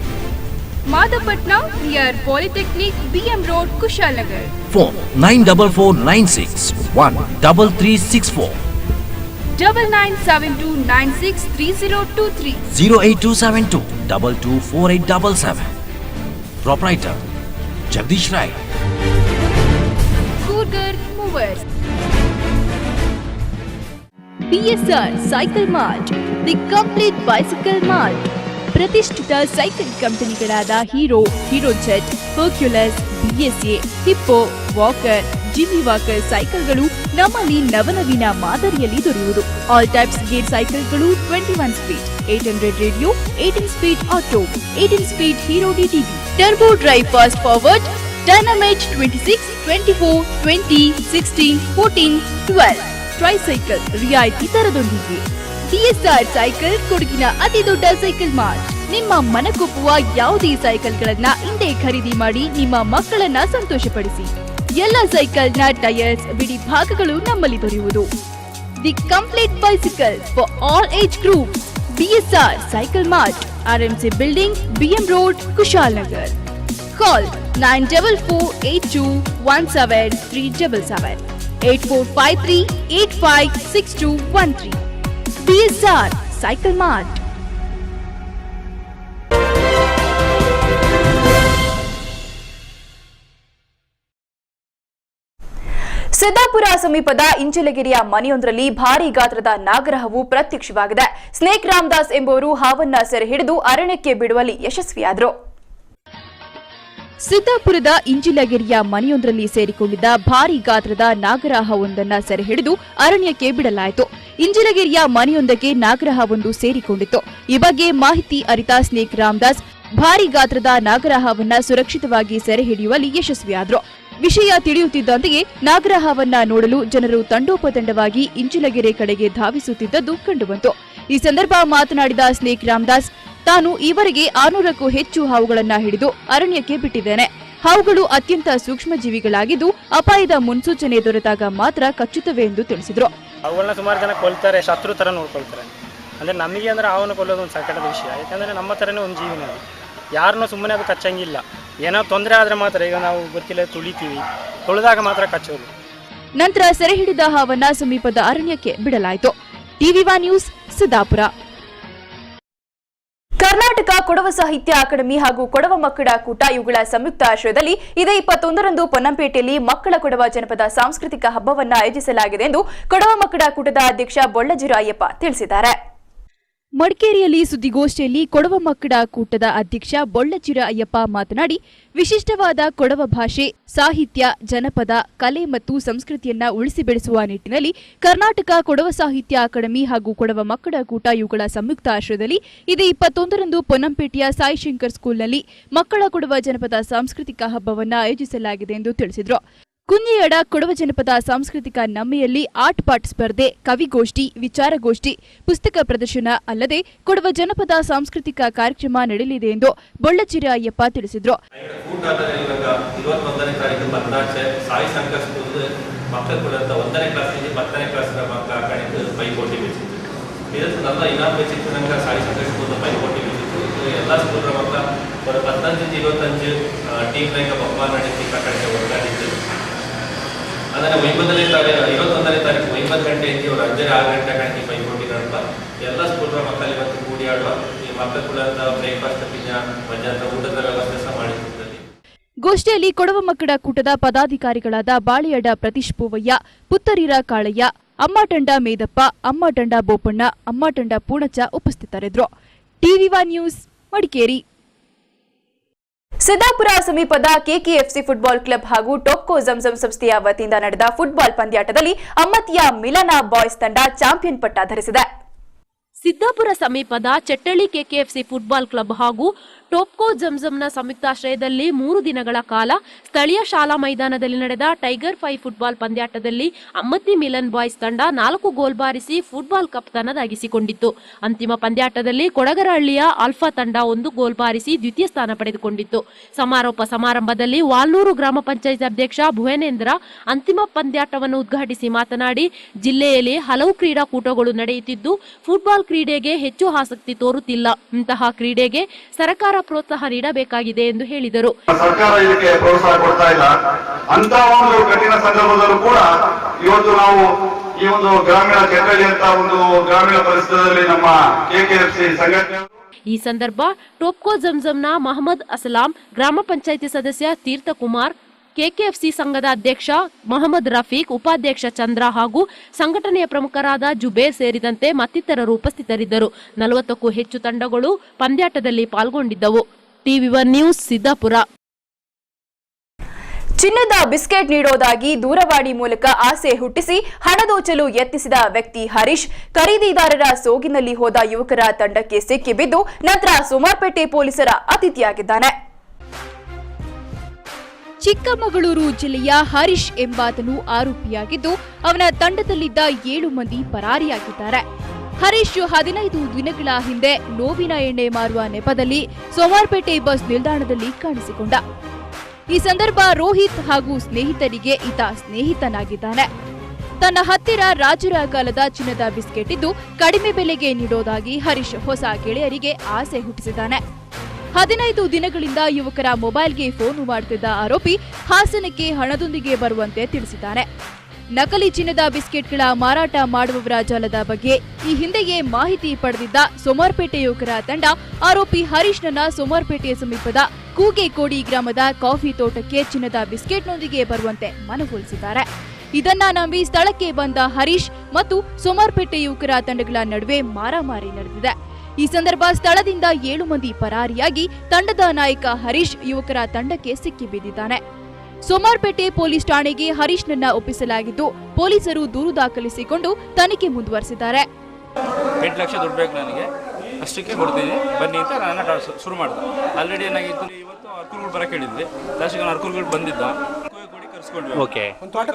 Madapatna near polytechnic, BM Road, Kushalnagar. Phone 9446133364, 9972963023, 08272224877. Proprietor Jagdish Rai. Coorg Earth Movers. BSR cycle mart, the complete bicycle mart. ಪ್ರತಿಷ್ಠಿತ cycle ಕಂಪನಿಗಳಾದ Hero, Hero Jet, Hercules, BSA, Hippo, Walker, Jimmy Walker ಸೈಕಲ್ಗಳು ನಮ್ಮಲ್ಲಿ ನವನವೀನ ಮಾದರಿಯಲ್ಲಿ ದೊರೆಯುವುದು. All types gear ಸೈಕಲ್ಗಳು 21 speed, 800 radio, 18 speed auto, 18 speed hero DTV, turbo drive fast forward, dynamite 26, 24, 20, 16, 14, 12 tricycle ರಿಯಾಯಿತಿ ದರದೊಂದಿಗೆ. DSR cycle ಕೊಡಗಿನ ಅತಿ ದೊಡ್ಡ ಸೈಕಲ್ ಮಾರ್ಟ್. ನಿಮ್ಮ ಮನಕೊಪ್ಪುವ ಯಾವುದೇ ಸೈಕಲ್ಗಳನ್ನ ಹಿಂದೆ ಖರೀದಿ ಮಾಡಿ ನಿಮ್ಮ ಮಕ್ಕಳನ್ನ ಸಂತೋಷಪಡಿಸಿ. ಎಲ್ಲ ಸೈಕಲ್ನ ಟೈರ್ಸ್, ಬಿಡಿ ಭಾಗಗಳು ನಮ್ಮಲ್ಲಿ ದೊರೆಯುವುದು. The complete bicycle for all age group. BSR cycle mart, RMC building, BM road, Kushalnagar. Call 9448217377, 8453856213. BSR cycle mart. Siddapura ಸಮೀಪದ ಇಂಚಲಗಿರಿಯ ಮನೆಯೊಂದರಲ್ಲಿ ಭಾರೀ ಗಾತ್ರದ ನಾಗರಹವು ಪ್ರತ್ಯಕ್ಷವಾಗಿದೆ. ಸ್ನೇಕ್ ರಾಮದಾಸ್ ಎಂಬುವರು ಹಾವನ್ನ ಸೆರೆ ಹಿಡಿದು ಅರಣ್ಯಕ್ಕೆ ಬಿಡುವಲ್ಲಿ ಯಶಸ್ವಿಯಾದರು. ಸಿದ್ದಾಪುರದ ಇಂಚಿಲಗಿರಿಯ ಮನೆಯೊಂದರಲ್ಲಿ ಸೇರಿಕೊಂಡಿದ್ದ ಭಾರೀ ಗಾತ್ರದ ನಾಗರಹವೊಂದನ್ನು ಸೆರೆ ಹಿಡಿದು ಅರಣ್ಯಕ್ಕೆ ಬಿಡಲಾಯಿತು. ಇಂಚಿಲಗಿರಿಯ ಮನೆಯೊಂದಕ್ಕೆ ನಾಗರಹವೊಂದು ಸೇರಿಕೊಂಡಿತ್ತು. ಈ ಬಗ್ಗೆ ಮಾಹಿತಿ ಅರಿತ ಸ್ನೇಕ್ ರಾಮದಾಸ್ ಭಾರೀ ಗಾತ್ರದ ನಾಗರಹವನ್ನ ಸುರಕ್ಷಿತವಾಗಿ ಸೆರೆ ಹಿಡಿಯುವಲ್ಲಿ ಯಶಸ್ವಿಯಾದರು. ವಿಷಯ ತಿಳಿಯುತ್ತಿದ್ದಂತೆಯೇ ನಾಗರಹವನ್ನ ನೋಡಲು ಜನರು ತಂಡೋಪತಂಡವಾಗಿ ಇಂಚಿಲಗೆರೆ ಕಡೆಗೆ ಧಾವಿಸುತ್ತಿದ್ದದ್ದು ಕಂಡುಬಂತು. ಈ ಸಂದರ್ಭ ಮಾತನಾಡಿದ ಸ್ನೇಕ್ ರಾಮದಾಸ್, ತಾನು ಈವರೆಗೆ 600ಕ್ಕೂ ಹೆಚ್ಚು ಹಾವುಗಳನ್ನ ಹಿಡಿದು ಅರಣ್ಯಕ್ಕೆ ಬಿಟ್ಟಿದ್ದೇನೆ. ಹಾವುಗಳು ಅತ್ಯಂತ ಸೂಕ್ಷ್ಮ ಜೀವಿಗಳಾಗಿದ್ದು ಅಪಾಯದ ಮುನ್ಸೂಚನೆ ದೊರೆತಾಗ ಮಾತ್ರ ಕಚ್ಚುತ್ತವೆ ಎಂದು ತಿಳಿಸಿದರು. ಅವುಗಳನ್ನ ಸುಮಾರು ಜನ ಕೊಲ್ತಾರೆ, ಶತ್ರು ತರ ನೋಡ್ಕೊಳ್ತಾರೆ. ಅಂದ್ರೆ ನಮಗೆ ಅಂದ್ರೆ ಹಾವನ್ನು ಕೊಲ್ಲೋದು ಒಂದು ಸಂಕಟದ ವಿಷಯ. ಯಾಕಂದ್ರೆ ನಮ್ಮ ತರನೇ ಒಂದು ಜೀವಿನ ಅದು, ಯಾರನ್ನೂ ಸುಮ್ಮನೆ ಅದು ಕಚ್ಚಂಗಿಲ್ಲ. ಏನೋ ತೊಂದರೆ ಆದ್ರೆ ಮಾತ್ರ, ಈಗ ನಾವು ಗೊತ್ತಿಲ್ಲ ತುಳಿತೀವಿ, ತುಳಿದಾಗ ಮಾತ್ರ ಕಚ್ಚೋದು. ನಂತರ ಸೆರೆ ಹಿಡಿದ ಹಾವನ್ನ ಸಮೀಪದ ಅರಣ್ಯಕ್ಕೆ ಬಿಡಲಾಯಿತು. ಟಿವಿ1 ನ್ಯೂಸ್ ಸಿದ್ದಾಪುರ. ಕರ್ನಾಟಕ ಕೊಡವ ಸಾಹಿತ್ಯ ಅಕಾಡೆಮಿ ಹಾಗೂ ಕೊಡವ ಮಕ್ಕಳ ಕೂಟ ಇವುಗಳ ಸಂಯುಕ್ತ ಆಶ್ರಯದಲ್ಲಿ ಇದೇ 21ರಂದು ಪೊನ್ನಂಪೇಟೆಯಲ್ಲಿ ಮಕ್ಕಳ ಕೊಡವ ಜನಪದ ಸಾಂಸ್ಕೃತಿಕ ಹಬ್ಬವನ್ನು ಆಯೋಜಿಸಲಾಗಿದೆ ಎಂದು ಕೊಡವ ಮಕ್ಕಳ ಕೂಟದ ಅಧ್ಯಕ್ಷ ಬೊಳ್ಳಜಿರ ಅಯ್ಯಪ್ಪ ತಿಳಿಸಿದ್ದಾರೆ. ಮಡಿಕೇರಿಯಲ್ಲಿ ಸುದ್ದಿಗೋಷ್ಠಿಯಲ್ಲಿ ಕೊಡವ ಮಕ್ಕಳ ಕೂಟದ ಅಧ್ಯಕ್ಷ ಬೊಳ್ಳಚಿರ ಅಯ್ಯಪ್ಪ ಮಾತನಾಡಿ, ವಿಶಿಷ್ಟವಾದ ಕೊಡವ ಭಾಷೆ, ಸಾಹಿತ್ಯ, ಜನಪದ, ಕಲೆ ಮತ್ತು ಸಂಸ್ಕೃತಿಯನ್ನ ಉಳಿಸಿ ಬೆಳೆಸುವ ನಿಟ್ಟಿನಲ್ಲಿ ಕರ್ನಾಟಕ ಕೊಡವ ಸಾಹಿತ್ಯ ಅಕಾಡೆಮಿ ಹಾಗೂ ಕೊಡವ ಮಕ್ಕಳ ಕೂಟ ಇವುಗಳ ಸಂಯುಕ್ತ ಆಶ್ರಯದಲ್ಲಿ ಇದೇ 21ರಂದು ಪೊನ್ನಂಪೇಟೆಯ ಸಾಯಿಶಂಕರ್ ಸ್ಕೂಲ್ನಲ್ಲಿ ಮಕ್ಕಳ ಕೊಡವ ಜನಪದ ಸಾಂಸ್ಕೃತಿಕ ಹಬ್ಬವನ್ನು ಆಯೋಜಿಸಲಾಗಿದೆ ಎಂದು ತಿಳಿಸಿದರು. ಕುಂಜಿಯಡ ಕೊಡವ ಜನಪದ ಸಾಂಸ್ಕೃತಿಕ ನಮ್ಮೆಯಲ್ಲಿ ಆರ್ಟ್ ಪಾಟ್ ಸ್ಪರ್ಧೆ, ಕವಿಗೋಷ್ಠಿ, ವಿಚಾರಗೋಷ್ಠಿ, ಪುಸ್ತಕ ಪ್ರದರ್ಶನ ಅಲ್ಲದೆ ಕೊಡವ ಜನಪದ ಸಾಂಸ್ಕೃತಿಕ ಕಾರ್ಯಕ್ರಮ ನಡೆಯಲಿದೆ ಎಂದು ಬೊಳ್ಳಚಿರ ಅಯ್ಯಪ್ಪ ತಿಳಿಸಿದರು. 21ನೇ ತಾರೀಕು ಮಧ್ಯಾಹ್ನ ಸಾಯಿಶಂಕರ್ ಸ್ಕೂಲ್ ಮಕ್ಕಳ ಕೂಡ 1ನೇ ಕ್ಲಾಸಿನಿಂದ 10ನೇ ಕ್ಲಾಸಿನ ಮಕ್ಕಳ ಕಡೆಯಿಂದ ಪೈಪೋಟಿ ಬೆಳೆಸಿತ್ತು. ಇದಕ್ಕೆ ನನ್ನ ಇನಾಮ್ ಬೆಚ್ಚಿತ್ತು. ನಂಗೆ ಸಾಯಿಶಂಕರ್ ಸ್ಕೂಲ್ ಪೈಪೋಟಿ ಬೆಳೆಸಿತ್ತು. ಎಲ್ಲ ಸ್ಕೂಲ್ ಮಕ್ಕಳ ಒಂದು 15-25 ಟೀಮ್ ರಂಗ ಹಬ್ಬ ನಡೆಸಿ ಕಡೆಗೆ ಒಗ್ಗಾಡಿದ್ದು. ಅಂದರೆ 21ನೇ ತಾರೀಕು 9 ಗಂಟೆಯಿಂದ 6 ಗಂಟೆ ಕಡೆಗೆ ಪೈಪೋಟಿ ನಡೆದ ಎಲ್ಲ ಸ್ಕೂಲ್ ಮಕ್ಕಳು ಇವತ್ತು ಕೂಡಿಯಾಡುವ ಈ ಮಕ್ಕಳ ಕೂಡ ಬ್ರೇಕ್ಫಾಸ್ಟ್, ಮಧ್ಯಾಹ್ನ ಊಟದ ವ್ಯವಸ್ಥೆ ಸಹ ಮಾಡಿದ್ದಾರೆ. ಗೋಷ್ಠಿಯಲ್ಲಿ ಕೊಡವ ಮಕ್ಕಳ ಕೂಟದ ಪದಾಧಿಕಾರಿಗಳಾದ ಬಾಳೆಯಡ ಪ್ರತೀಶ್ ಪೂವಯ್ಯ, ಪುತ್ತರೀರ ಕಾಳಯ್ಯ, ಅಮ್ಮಟಂಡ ಮೇದಪ್ಪ, ಅಮ್ಮಟಂಡ ಬೋಪಣ್ಣ, ಅಮ್ಮಟಂಡ ಪೂರ್ಣಚ್ಚ ಉಪಸ್ಥಿತರಿದ್ದರು. ಟಿವಿ1 ನ್ಯೂಸ್ ಮಡಿಕೇರಿ. ಸಿದ್ದಾಪುರ ಸಮೀಪದ ಕೆಕೆಎಫ್ಸಿ ಫುಟ್ಬಾಲ್ ಕ್ಲಬ್ ಹಾಗೂ ಟೊಪ್ಕೋ ಜಂಜಂ ಸಂಸ್ಥೆಯ ವತಿಯಿಂದ ನಡೆದ ಫುಟ್ಬಾಲ್ ಪಂದ್ಯಾಟದಲ್ಲಿ ಅಮ್ಮತ್ತಿಯ ಮಿಲನ ಬಾಯ್ಸ್ ತಂಡ ಚಾಂಪಿಯನ್ ಪಟ್ಟ ಧರಿಸಿದೆ. ಸಿದ್ದಾಪುರ ಸಮೀಪದ ಚಟ್ಟಳ್ಳಿ ಕೆಕೆಎಫ್ಸಿ ಫುಟ್ಬಾಲ್ ಕ್ಲಬ್ ಹಾಗೂ ಟೊಪ್ಕೋ ಜಂಜಂನ ಸಂಯುಕ್ತಾಶ್ರಯದಲ್ಲಿ 3 ದಿನಗಳ ಕಾಲ ಸ್ಥಳೀಯ ಶಾಲಾ ಮೈದಾನದಲ್ಲಿ ನಡೆದ ಟೈಗರ್ 5 ಫುಟ್ಬಾಲ್ ಪಂದ್ಯಾಟದಲ್ಲಿ ಅಮ್ಮತ್ತಿ ಮಿಲನ್ ಬಾಯ್ಸ್ ತಂಡ 4 ಗೋಲ್ ಬಾರಿಸಿ ಫುಟ್ಬಾಲ್ ಕಪ್ ತನ್ನದಾಗಿಸಿಕೊಂಡಿತ್ತು. ಅಂತಿಮ ಪಂದ್ಯಾಟದಲ್ಲಿ ಕೊಡಗರಹಳ್ಳಿಯ ಆಲ್ಫಾ ತಂಡ 1 ಗೋಲ್ ಬಾರಿಸಿ ದ್ವಿತೀಯ ಸ್ಥಾನ ಪಡೆದುಕೊಂಡಿತ್ತು. ಸಮಾರೋಪ ಸಮಾರಂಭದಲ್ಲಿ ವಾಲ್ನೂರು ಗ್ರಾಮ ಪಂಚಾಯತ್ ಅಧ್ಯಕ್ಷ ಭುವನೇಂದ್ರ ಅಂತಿಮ ಪಂದ್ಯಾಟವನ್ನು ಉದ್ಘಾಟಿಸಿ ಮಾತನಾಡಿ, ಜಿಲ್ಲೆಯಲ್ಲಿ ಹಲವು ಕ್ರೀಡಾಕೂಟಗಳು ನಡೆಯುತ್ತಿದ್ದು ಫುಟ್ಬಾಲ್ ಕ್ರೀಡೆಗೆ ಹೆಚ್ಚು ಆಸಕ್ತಿ ತೋರುತ್ತಿಲ್ಲ. ಇಂತಹ ಕ್ರೀಡೆಗೆ ಸರ್ಕಾರ ಪ್ರೋತ್ಸಾಹ ನೀಡಬೇಕಾಗಿದೆ ಎಂದು ಹೇಳಿದರು. ಸರ್ಕಾರ ಇದಕ್ಕೆ ಪ್ರೋತ್ಸಾಹ ಕೊಡ್ತಾ ಇಲ್ಲ. ಅಂತ ಒಂದು ಕಠಿಣ ಸಂದರ್ಭದಲ್ಲೂ ಕೂಡ ಇವತ್ತು ನಾವು ಈ ಒಂದು ಗ್ರಾಮೀಣ ಚಟ್ಟಳ್ಳಿ ಅಂತ ಒಂದು ಗ್ರಾಮೀಣ ಪರಿಸರದಲ್ಲಿ ನಮ್ಮ ಕೆಕೆಎಫ್ಸಿ ಸಂಘಟನೆ. ಈ ಸಂದರ್ಭ ಟೊಪ್ಕೋ ಜಂಜಂನ ಮಹಮ್ಮದ್ ಅಸಲಾಂ, ಗ್ರಾಮ ಪಂಚಾಯಿತಿ ಸದಸ್ಯ ತೀರ್ಥಕುಮಾರ್, ಕೆಕೆಎಫ್ಸಿ ಸಂಘದ ಅಧ್ಯಕ್ಷ ಮೊಹಮ್ಮದ್ ರಫೀಕ್, ಉಪಾಧ್ಯಕ್ಷ ಚಂದ್ರ ಹಾಗೂ ಸಂಘಟನೆಯ ಪ್ರಮುಖರಾದ ಜುಬೇರ್ ಸೇರಿದಂತೆ ಮತ್ತಿತರರು ಉಪಸ್ಥಿತರಿದ್ದರು. 40ಕ್ಕೂ ಹೆಚ್ಚು ತಂಡಗಳು ಪಂದ್ಯಾಟದಲ್ಲಿ ಪಾಲ್ಗೊಂಡಿದ್ದವು. ಟಿವಿ1 ನ್ಯೂಸ್, ಸಿದ್ದಾಪುರ. ಚಿನ್ನದ ಬಿಸ್ಕೆಟ್ ನೀಡೋದಾಗಿ ದೂರವಾಣಿ ಮೂಲಕ ಆಸೆ ಹುಟ್ಟಿಸಿ ಹಣ ದೋಚಲು ಯತ್ನಿಸಿದ ವ್ಯಕ್ತಿ ಹರೀಶ್ ಖರೀದಿದಾರರ ಸೋಗಿನಲ್ಲಿ ಹೋದ ಯುವಕರ ತಂಡಕ್ಕೆ ಸಿಕ್ಕಿಬಿದ್ದು ನಂತರ ಸೋಮಾರ್ಪೇಟೆ ಪೊಲೀಸರ ಅತಿಥಿಯಾಗಿದ್ದಾನೆ. ಚಿಕ್ಕಮಗಳೂರು ಜಿಲ್ಲೆಯ ಹರೀಶ್ ಎಂಬಾತನು ಆರೋಪಿಯಾಗಿದ್ದು ಅವನ ತಂಡದಲ್ಲಿದ್ದ 7 ಮಂದಿ ಪರಾರಿಯಾಗಿದ್ದಾರೆ. ಹರೀಶ್ 15 ದಿನಗಳ ಹಿಂದೆ ನೋವಿನ ಎಣ್ಣೆ ಮಾರುವ ನೆಪದಲ್ಲಿ ಸೋಮಾರ್ಪೇಟೆ ಬಸ್ ನಿಲ್ದಾಣದಲ್ಲಿ ಕಾಣಿಸಿಕೊಂಡ. ಈ ಸಂದರ್ಭ ರೋಹಿತ್ ಹಾಗೂ ಸ್ನೇಹಿತರಿಗೆ ಈತ ಸ್ನೇಹಿತನಾಗಿದ್ದಾನೆ. ತನ್ನ ಹತ್ತಿರ ರಾಜರ ಕಾಲದ ಚಿನ್ನದ ಬಿಸ್ಕೆಟ್ ಇದ್ದು ಕಡಿಮೆ ಬೆಲೆಗೆ ನೀಡೋದಾಗಿ ಹರೀಶ್ ಹೊಸ ಗೆಳೆಯರಿಗೆ ಆಸೆ ಹುಟ್ಟಿಸಿದ್ದಾನೆ. 15 ದಿನಗಳಿಂದ ಯುವಕರ ಮೊಬೈಲ್ಗೆ ಫೋನ್ ಮಾಡುತ್ತಿದ್ದ ಆರೋಪಿ ಹಾಸನಕ್ಕೆ ಹಣದೊಂದಿಗೆ ಬರುವಂತೆ ತಿಳಿಸಿದ್ದಾನೆ. ನಕಲಿ ಚಿನ್ನದ ಬಿಸ್ಕೆಟ್ಗಳ ಮಾರಾಟ ಮಾಡುವವರ ಜಾಲದ ಬಗ್ಗೆ ಈ ಹಿಂದೆಯೇ ಮಾಹಿತಿ ಪಡೆದಿದ್ದ ಸೋಮಾರ್ಪೇಟೆ ಯುವಕರ ತಂಡ ಆರೋಪಿ ಹರೀಶ್ನನ್ನ ಸೋಮಾರ್ಪೇಟೆ ಸಮೀಪದ ಕೂಗೆಕೋಡಿ ಗ್ರಾಮದ ಕಾಫಿ ತೋಟಕ್ಕೆ ಚಿನ್ನದ ಬಿಸ್ಕೆಟ್ನೊಂದಿಗೆ ಬರುವಂತೆ ಮನವೊಲಿಸಿದ್ದಾರೆ. ಇದನ್ನ ನಂಬಿ ಸ್ಥಳಕ್ಕೆ ಬಂದ ಹರೀಶ್ ಮತ್ತು ಸೋಮಾರ್ಪೇಟೆ ಯುವಕರ ತಂಡಗಳ ನಡುವೆ ಮಾರಾಮಾರಿ ನಡೆದಿದೆ. ಈ ಸಂದರ್ಭ ಸ್ಥಳದಿಂದ 7 ಮಂದಿ ಪರಾರಿಯಾಗಿ ತಂಡದ ನಾಯಕ ಹರೀಶ್ ಯುವಕರ ತಂಡಕ್ಕೆ ಸಿಕ್ಕಿಬಿದ್ದಿದ್ದಾನೆ. ಸೋಮಾರ್ಪೇಟೆ ಪೊಲೀಸ್ ಠಾಣೆಗೆ ಹರೀಶ್ನನ್ನ ಒಪ್ಪಿಸಲಾಗಿದ್ದು ಪೊಲೀಸರು ದೂರು ದಾಖಲಿಸಿಕೊಂಡು ತನಿಖೆ ಮುಂದುವರೆಸಿದ್ದಾರೆ. 8 ಲಕ್ಷ ದುಡ್ಡು ಬೇಕು ನನಗೆ, ಅಷ್ಟಕ್ಕೆ ಕೊಡ್ತೀನಿ ಬನ್ನಿ ಅಂತ ನಾನು ಶುರು ಮಾಡಿದೆ. ಆಲ್ರೆಡಿ ಏನಾಗಿತ್ತು, ಇವತ್ತು ಅರ್ಕೂರ್ಗಳು ಬರಕ್ಕೆ ಹೇಳಿದ್ವಿ. ಲಾಸ್ಟಿಗೆ ನಾನು ಅರ್ಕೂರ್ಗಳು ಬಂದಿದ್ದ ಕರ್ಸ್ಕೊಂಡ್ವಿ. ಓಕೆ, ಒಂದು ತೋಟ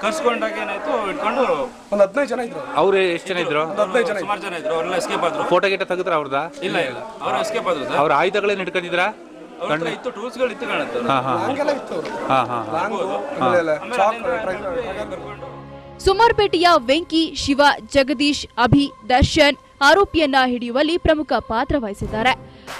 ಕರ್ಸ್ಕೊಂಡಾಗ ಏನಾಯ್ತು, ಇಟ್ಕೊಂಡು ಒಂದು 15 ಜನ ಇದ್ರು. ಅವ್ರು ಎಷ್ಟು ಜನ ಇದ್ರು? 15 ಜನ, ಸುಮಾರು ಜನ ಇದ್ರು. ಅವರೆಲ್ಲ ಎಸ್ಕೇಪ್ ಆದ್ರು. ಫೋಟೋ ಗಿಟ ತೆಗೆದ್ರ ಅವ್ರದ್ದು? ಇಲ್ಲ, ಅವ್ರು ಎಸ್ಕೇಪ್ ಆದ್ರು. ಅವ್ರ ಆಯುಧಗಳೇನು ಹಿಡ್ಕೊಂಡಿದ್ರ? ಇತ್ತು, ಟೂಲ್ಸ್ಗಳು ಇತ್ತು ಕಾಣುತ್ತೆ. ಸೋಮಾರ್ಪೇಟೆಯ ವೆಂಕಿ, ಶಿವ, ಜಗದೀಶ್, ಅಭಿ, ದರ್ಶನ್ ಆರೋಪಿಯನ್ನ ಹಿಡಿಯುವಲ್ಲಿ ಪ್ರಮುಖ ಪಾತ್ರ ವಹಿಸಿದ್ದಾರೆ.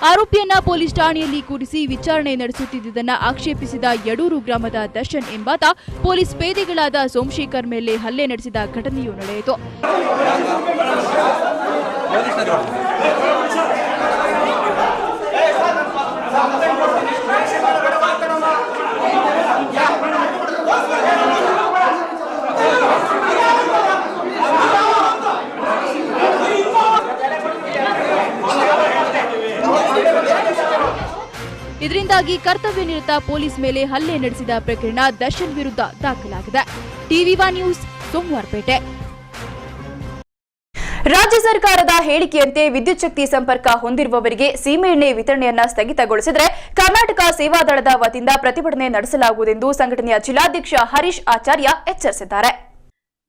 ಆರೋಪಿಯನ್ನ ಪೊಲೀಸ್ ಠಾಣೆಯಲ್ಲಿ ಕೂರಿಸಿ ವಿಚಾರಣೆ ನಡೆಸುತ್ತಿದ್ದುದನ್ನ ಆಕ್ಷೇಪಿಸಿದ ಯಡೂರು ಗ್ರಾಮದ ದರ್ಶನ್ ಎಂಬಾತ ಪೊಲೀಸ್ ಪೇದೆಗಳಾದ ಸೋಮಶೇಖರ್ ಮೇಲೆ ಹಲ್ಲೆ ನಡೆಸಿದ ಘಟನೆಯೂ ನಡೆಯಿತು. ಇದರಿಂದಾಗಿ ಕರ್ತವ್ಯ ನಿರತ ಪೊಲೀಸ್ ಮೇಲೆ ಹಲ್ಲೆ ನಡೆಸಿದ ಪ್ರಕರಣ ದರ್ಶನ್ ವಿರುದ್ಧ ದಾಖಲಾಗಿದೆ. ಟಿವಿ1 ನ್ಯೂಸ್, ಸೋಮವಾರಪೇಟೆ. ರಾಜ್ಯ ಸರ್ಕಾರದ ಹೇಳಿಕೆಯಂತೆ ವಿದ್ಯುತ್ ಶಕ್ತಿ ಸಂಪರ್ಕ ಹೊಂದಿರುವವರಿಗೆ ಸೀಮೆಎಣ್ಣೆ ವಿತರಣೆಯನ್ನ ಸ್ಥಗಿತಗೊಳಿಸಿದರೆ ಕರ್ನಾಟಕ ಸೇವಾದಳದ ವತಿಯಿಂದ ಪ್ರತಿಭಟನೆ ನಡೆಸಲಾಗುವುದೆಂದು ಸಂಘಟನೆಯ ಜಿಲ್ಲಾಧ್ಯಕ್ಷ ಹರೀಶ್ ಆಚಾರ್ಯ ಎಚ್ಚರಿಸಿದ್ದಾರೆ.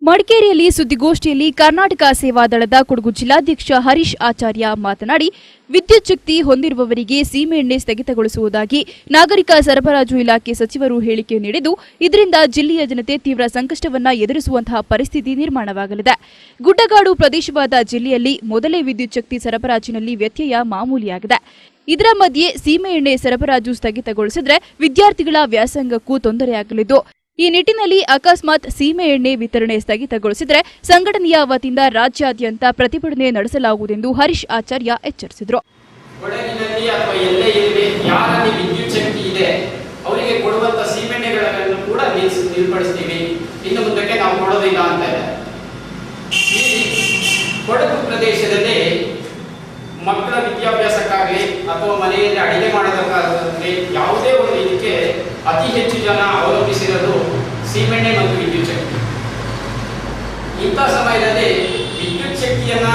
ಮಡಿಕೇರಿಯಲ್ಲಿ ಸುದ್ದಿಗೋಷ್ಠಿಯಲ್ಲಿ ಕರ್ನಾಟಕ ಸೇವಾದಳದ ಕೊಡಗು ಜಿಲ್ಲಾಧ್ಯಕ್ಷ ಹರೀಶ್ ಆಚಾರ್ಯ ಮಾತನಾಡಿ, ವಿದ್ಯುತ್ ಶಕ್ತಿ ಹೊಂದಿರುವವರಿಗೆ ಸೀಮೆಎಣ್ಣೆ ಸ್ಥಗಿತಗೊಳಿಸುವುದಾಗಿ ನಾಗರಿಕ ಸರಬರಾಜು ಇಲಾಖೆ ಸಚಿವರು ಹೇಳಿಕೆ ನೀಡಿದ್ದು, ಇದರಿಂದ ಜಿಲ್ಲೆಯ ಜನತೆ ತೀವ್ರ ಸಂಕಷ್ಟವನ್ನ ಎದುರಿಸುವಂತಹ ಪರಿಸ್ಥಿತಿ ನಿರ್ಮಾಣವಾಗಲಿದೆ. ಗುಡ್ಡಗಾಡು ಪ್ರದೇಶವಾದ ಜಿಲ್ಲೆಯಲ್ಲಿ ಮೊದಲೇ ವಿದ್ಯುತ್ ಶಕ್ತಿ ಸರಬರಾಜಿನಲ್ಲಿ ವ್ಯತ್ಯಯ ಮಾಮೂಲಿಯಾಗಿದೆ. ಇದರ ಮಧ್ಯೆ ಸೀಮೆಎಣ್ಣೆ ಸರಬರಾಜು ಸ್ಥಗಿತಗೊಳಿಸಿದರೆ ವಿದ್ಯಾರ್ಥಿಗಳ ವ್ಯಾಸಂಗಕ್ಕೂ ತೊಂದರೆಯಾಗಲಿದ್ದು, ಈ ನಿಟ್ಟಿನಲ್ಲಿ ಅಕಸ್ಮಾತ್ ಸೀಮೆಎಣ್ಣೆ ವಿತರಣೆ ಸ್ಥಗಿತಗೊಳಿಸಿದರೆ ಸಂಘಟನೆಯ ವತಿಯಿಂದ ರಾಜ್ಯಾದ್ಯಂತ ಪ್ರತಿಭಟನೆ ನಡೆಸಲಾಗುವುದೆಂದು ಹರೀಶ್ ಆಚಾರ್ಯ ಎಚ್ಚರಿಸಿದರು. ಕೊಡಗಿನಲ್ಲಿ ಅಥವಾ ಎಲ್ಲೇ ಇರಲಿ, ಯಾರಲ್ಲಿ ವಿದ್ಯುತ್ ಶಕ್ತಿ ಇದೆ ಅವರಿಗೆ ಕೊಡುವಂತ ಸೀಮೆಎಣ್ಣೆಗಳನ್ನು ಕೂಡ ನಿಲ್ಪಡಿಸ್ತೀವಿ. ಇನ್ನು ಮುಂದಕ್ಕೆ ನಾವು ಕೊಡೋದಿಲ್ಲ ಅಂತ ಇದೆ. ಈ ಕೊಡಗು ಪ್ರದೇಶದಲ್ಲಿ ಮಕ್ಕಳ ವಿದ್ಯಾಭ್ಯಾಸಕ್ಕಾಗಲಿ ಅಥವಾ ಮನೆಯಲ್ಲಿ ಅಡಿಗೆ ಮಾಡೋದಕ್ಕಾಗಲಿ ಯಾವುದೇ ಒಂದು ಇದಕ್ಕೆ ಅತಿ ಹೆಚ್ಚು ಜನ ಅವಲಂಬಿಸಿರೋದು ಸೀಮೆಎಣ್ಣೆ ಮತ್ತು ವಿದ್ಯುತ್ ಶಕ್ತಿ. ಇಂಥ ಸಮಯದಲ್ಲಿ ವಿದ್ಯುತ್ ಶಕ್ತಿಯನ್ನ